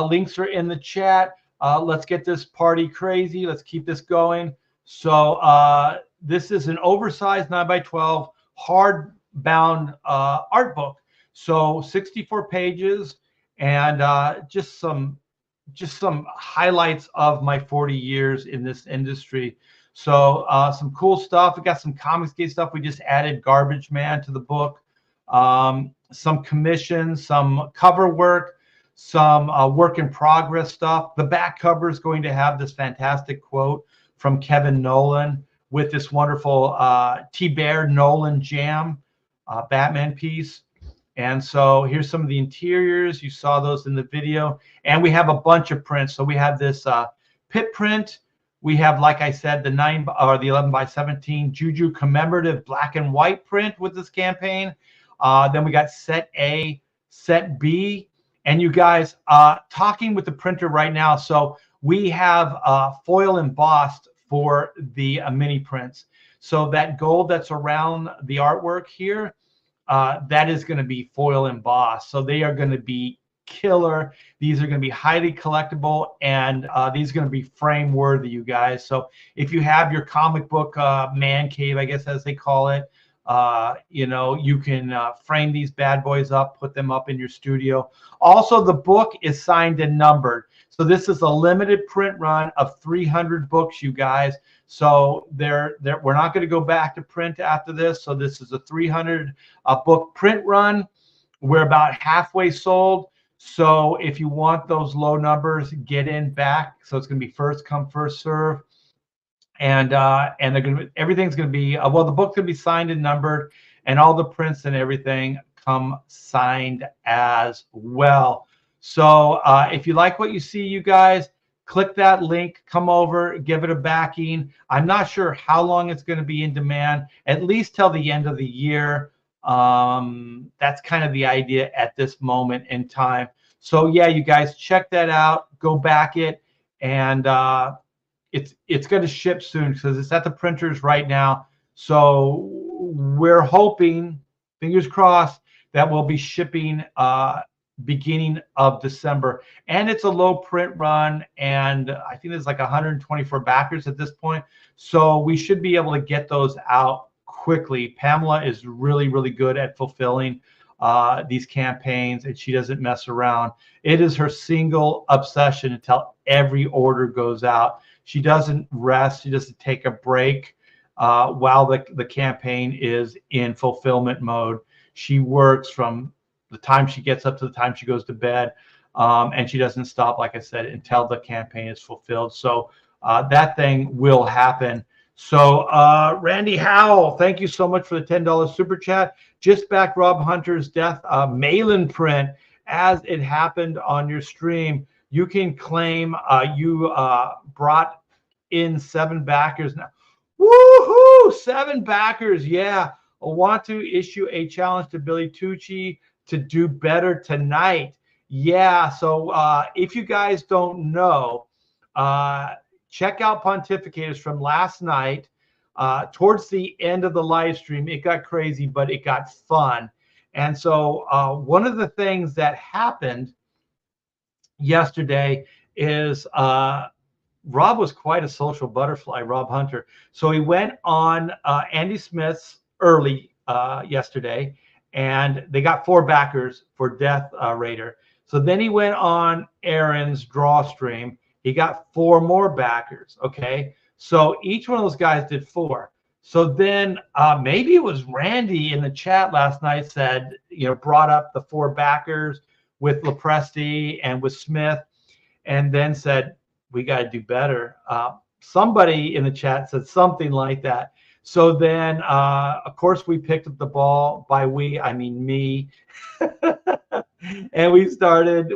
Links are in the chat. Let's get this party crazy. Let's keep this going. So this is an oversized 9x12 hardbound art book. So 64 pages and just some highlights of my 40 years in this industry. So some cool stuff. We got some Comicsgate stuff. We just added Garbage Man to the book. Some commissions, some cover work, some work in progress stuff. The back cover is going to have this fantastic quote from Kevin Nolan, with this wonderful T-Bear Nolan Jam Batman piece. And so here's some of the interiors. You saw those in the video. And we have a bunch of prints. So we have this pit print. We have, like I said, the 11x17 Juju commemorative black and white print with this campaign. Then we got set A, set B. And you guys, talking with the printer right now. So we have foil embossed for the mini prints. So that gold that's around the artwork here, that is going to be foil embossed. So they are going to be killer. These are going to be highly collectible, and these are going to be frame worthy, you guys. So if you have your comic book man cave, I guess as they call it, you know, you can frame these bad boys up, put them up in your studio. Also, the book is signed and numbered. So this is a limited print run of 300 books, you guys. So we're not going to go back to print after this. So this is a 300 book print run. We're about halfway sold. So if you want those low numbers, get in back. So it's going to be first come, first serve. And they're going to, everything's going to be, well, the book's going to be signed and numbered, and all the prints and everything come signed as well. So if you like what you see, you guys, click that link, come over, give it a backing. I'm not sure how long it's going to be in demand, at least till the end of the year. That's kind of the idea at this moment in time. So yeah, you guys check that out, go back it, and it's going to ship soon because it's at the printers right now. So we're hoping, fingers crossed, that we'll be shipping beginning of December. And it's a low print run, and I think there's like 124 backers at this point. So we should be able to get those out quickly. Pamela is really, really good at fulfilling these campaigns, and she doesn't mess around. It is her single obsession until every order goes out. She doesn't rest. She doesn't take a break while the campaign is in fulfillment mode. She works from the time she gets up to the time she goes to bed, and she doesn't stop, like I said, until the campaign is fulfilled. So that thing will happen. So Randy Howell, thank you so much for the $10 super chat. Just back Rob Hunter's death mail-in print as it happened on your stream. You can claim you brought in 7 backers now. Woohoo! 7 backers, yeah. I want to issue a challenge to Billy Tucci to do better tonight. Yeah, so if you guys don't know, check out Pontificators from last night. Towards the end of the live stream, it got crazy, but it got fun. And so one of the things that happened yesterday is Rob was quite a social butterfly, Rob Hunter. So he went on Andy Smith's early yesterday, and they got 4 backers for Death Raider. So then he went on Aaron's draw stream. He got 4 more backers. Okay. So each one of those guys did 4. So then maybe it was Randy in the chat last night said, you know, brought up the 4 backers with Lepresti and with Smith, and then said, we got to do better. Somebody in the chat said something like that. So then, of course, we picked up the ball. By we, I mean me. And we started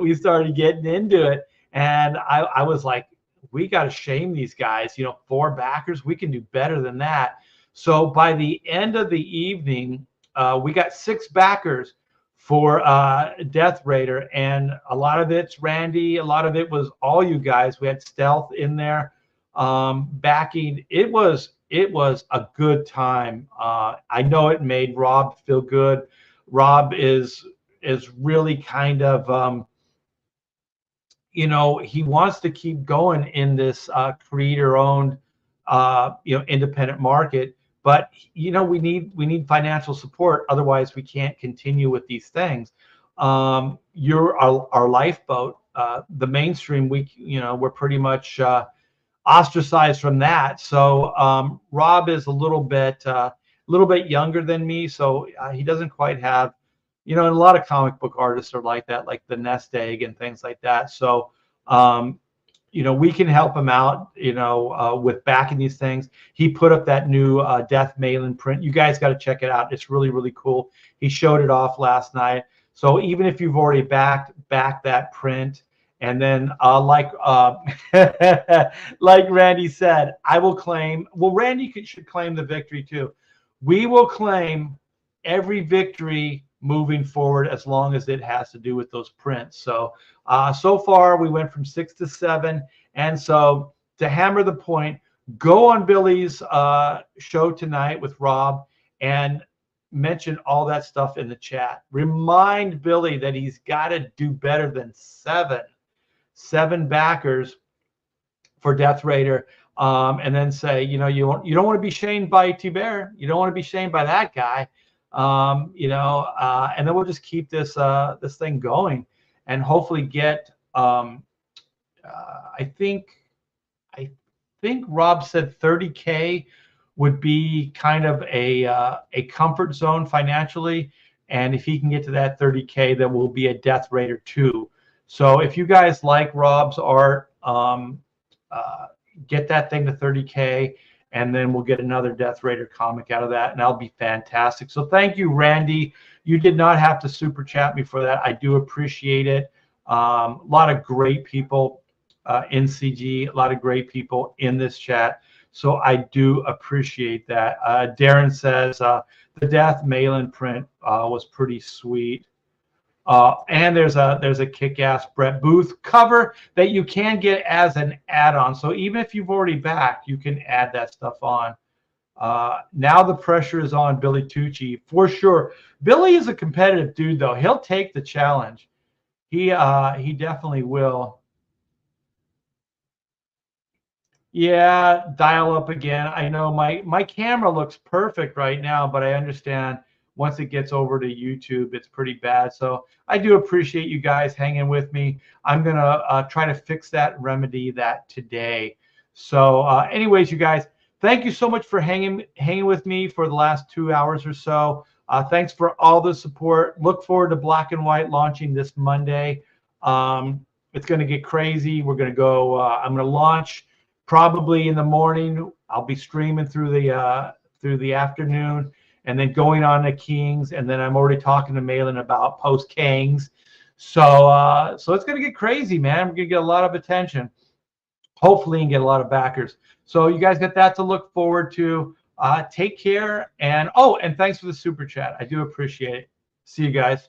getting into it. And I was like, we got to shame these guys. You know, 4 backers, we can do better than that. So by the end of the evening, we got 6 backers for Death Raider, and a lot of it's Randy, a lot of it was all you guys. We had Stealth in there backing. It was a good time. I know it made Rob feel good. Rob is really kind of you know, he wants to keep going in this creator-owned you know, independent market. But you know, we need financial support, otherwise we can't continue with these things. You're our lifeboat. The mainstream, we're pretty much ostracized from that. So Rob is a little bit younger than me, so he doesn't quite have, you know, and a lot of comic book artists are like that, like the Nest Egg and things like that. So we can help him out, with backing these things. He put up that new Death Malin print. You guys got to check it out. It's really, really cool. He showed it off last night. So even if you've already backed that print, and then like Randy said, I will claim. Well, Randy should claim the victory too. We will claim every victory moving forward as long as it has to do with those prints. So so far we went from 6 to 7, and so to hammer the point, go on Billy's show tonight with Rob and mention all that stuff in the chat. Remind Billy that he's got to do better than seven backers for Death Raider, and then say, you don't want to be shamed by T-Bear. You don't want to be shamed by that guy. And then we'll just keep this thing going, and hopefully get. I think Rob said 30K would be kind of a comfort zone financially, and if he can get to that 30K, then we'll be a Death Raider 2. So if you guys like Rob's art, get that thing to 30K. And then we'll get another Death Raider comic out of that, and that'll be fantastic. So thank you, Randy. You did not have to super chat me for that. I do appreciate it. A lot of great people in CG, a lot of great people in this chat. So I do appreciate that. Darren says the Death Malin print was pretty sweet. And there's a kick-ass Brett Booth cover that you can get as an add-on. So even if you've already backed, you can add that stuff on. Now the pressure is on Billy Tucci for sure. Billy is a competitive dude, though. He'll take the challenge. He definitely will. Yeah, dial up again. I know my camera looks perfect right now, but I understand once it gets over to YouTube, it's pretty bad. So I do appreciate you guys hanging with me. I'm going to try to fix that, remedy that today. So anyways, you guys, thank you so much for hanging with me for the last 2 hours or so. Thanks for all the support. Look forward to Black and White launching this Monday. It's going to get crazy. We're going to go, I'm going to launch probably in the morning. I'll be streaming through the afternoon, and then going on to Kings, and then I'm already talking to Malin about post Kings. So it's going to get crazy, man. We're going to get a lot of attention, hopefully, and get a lot of backers. So you guys got that to look forward to. Take care, and thanks for the super chat. I do appreciate it. See you guys.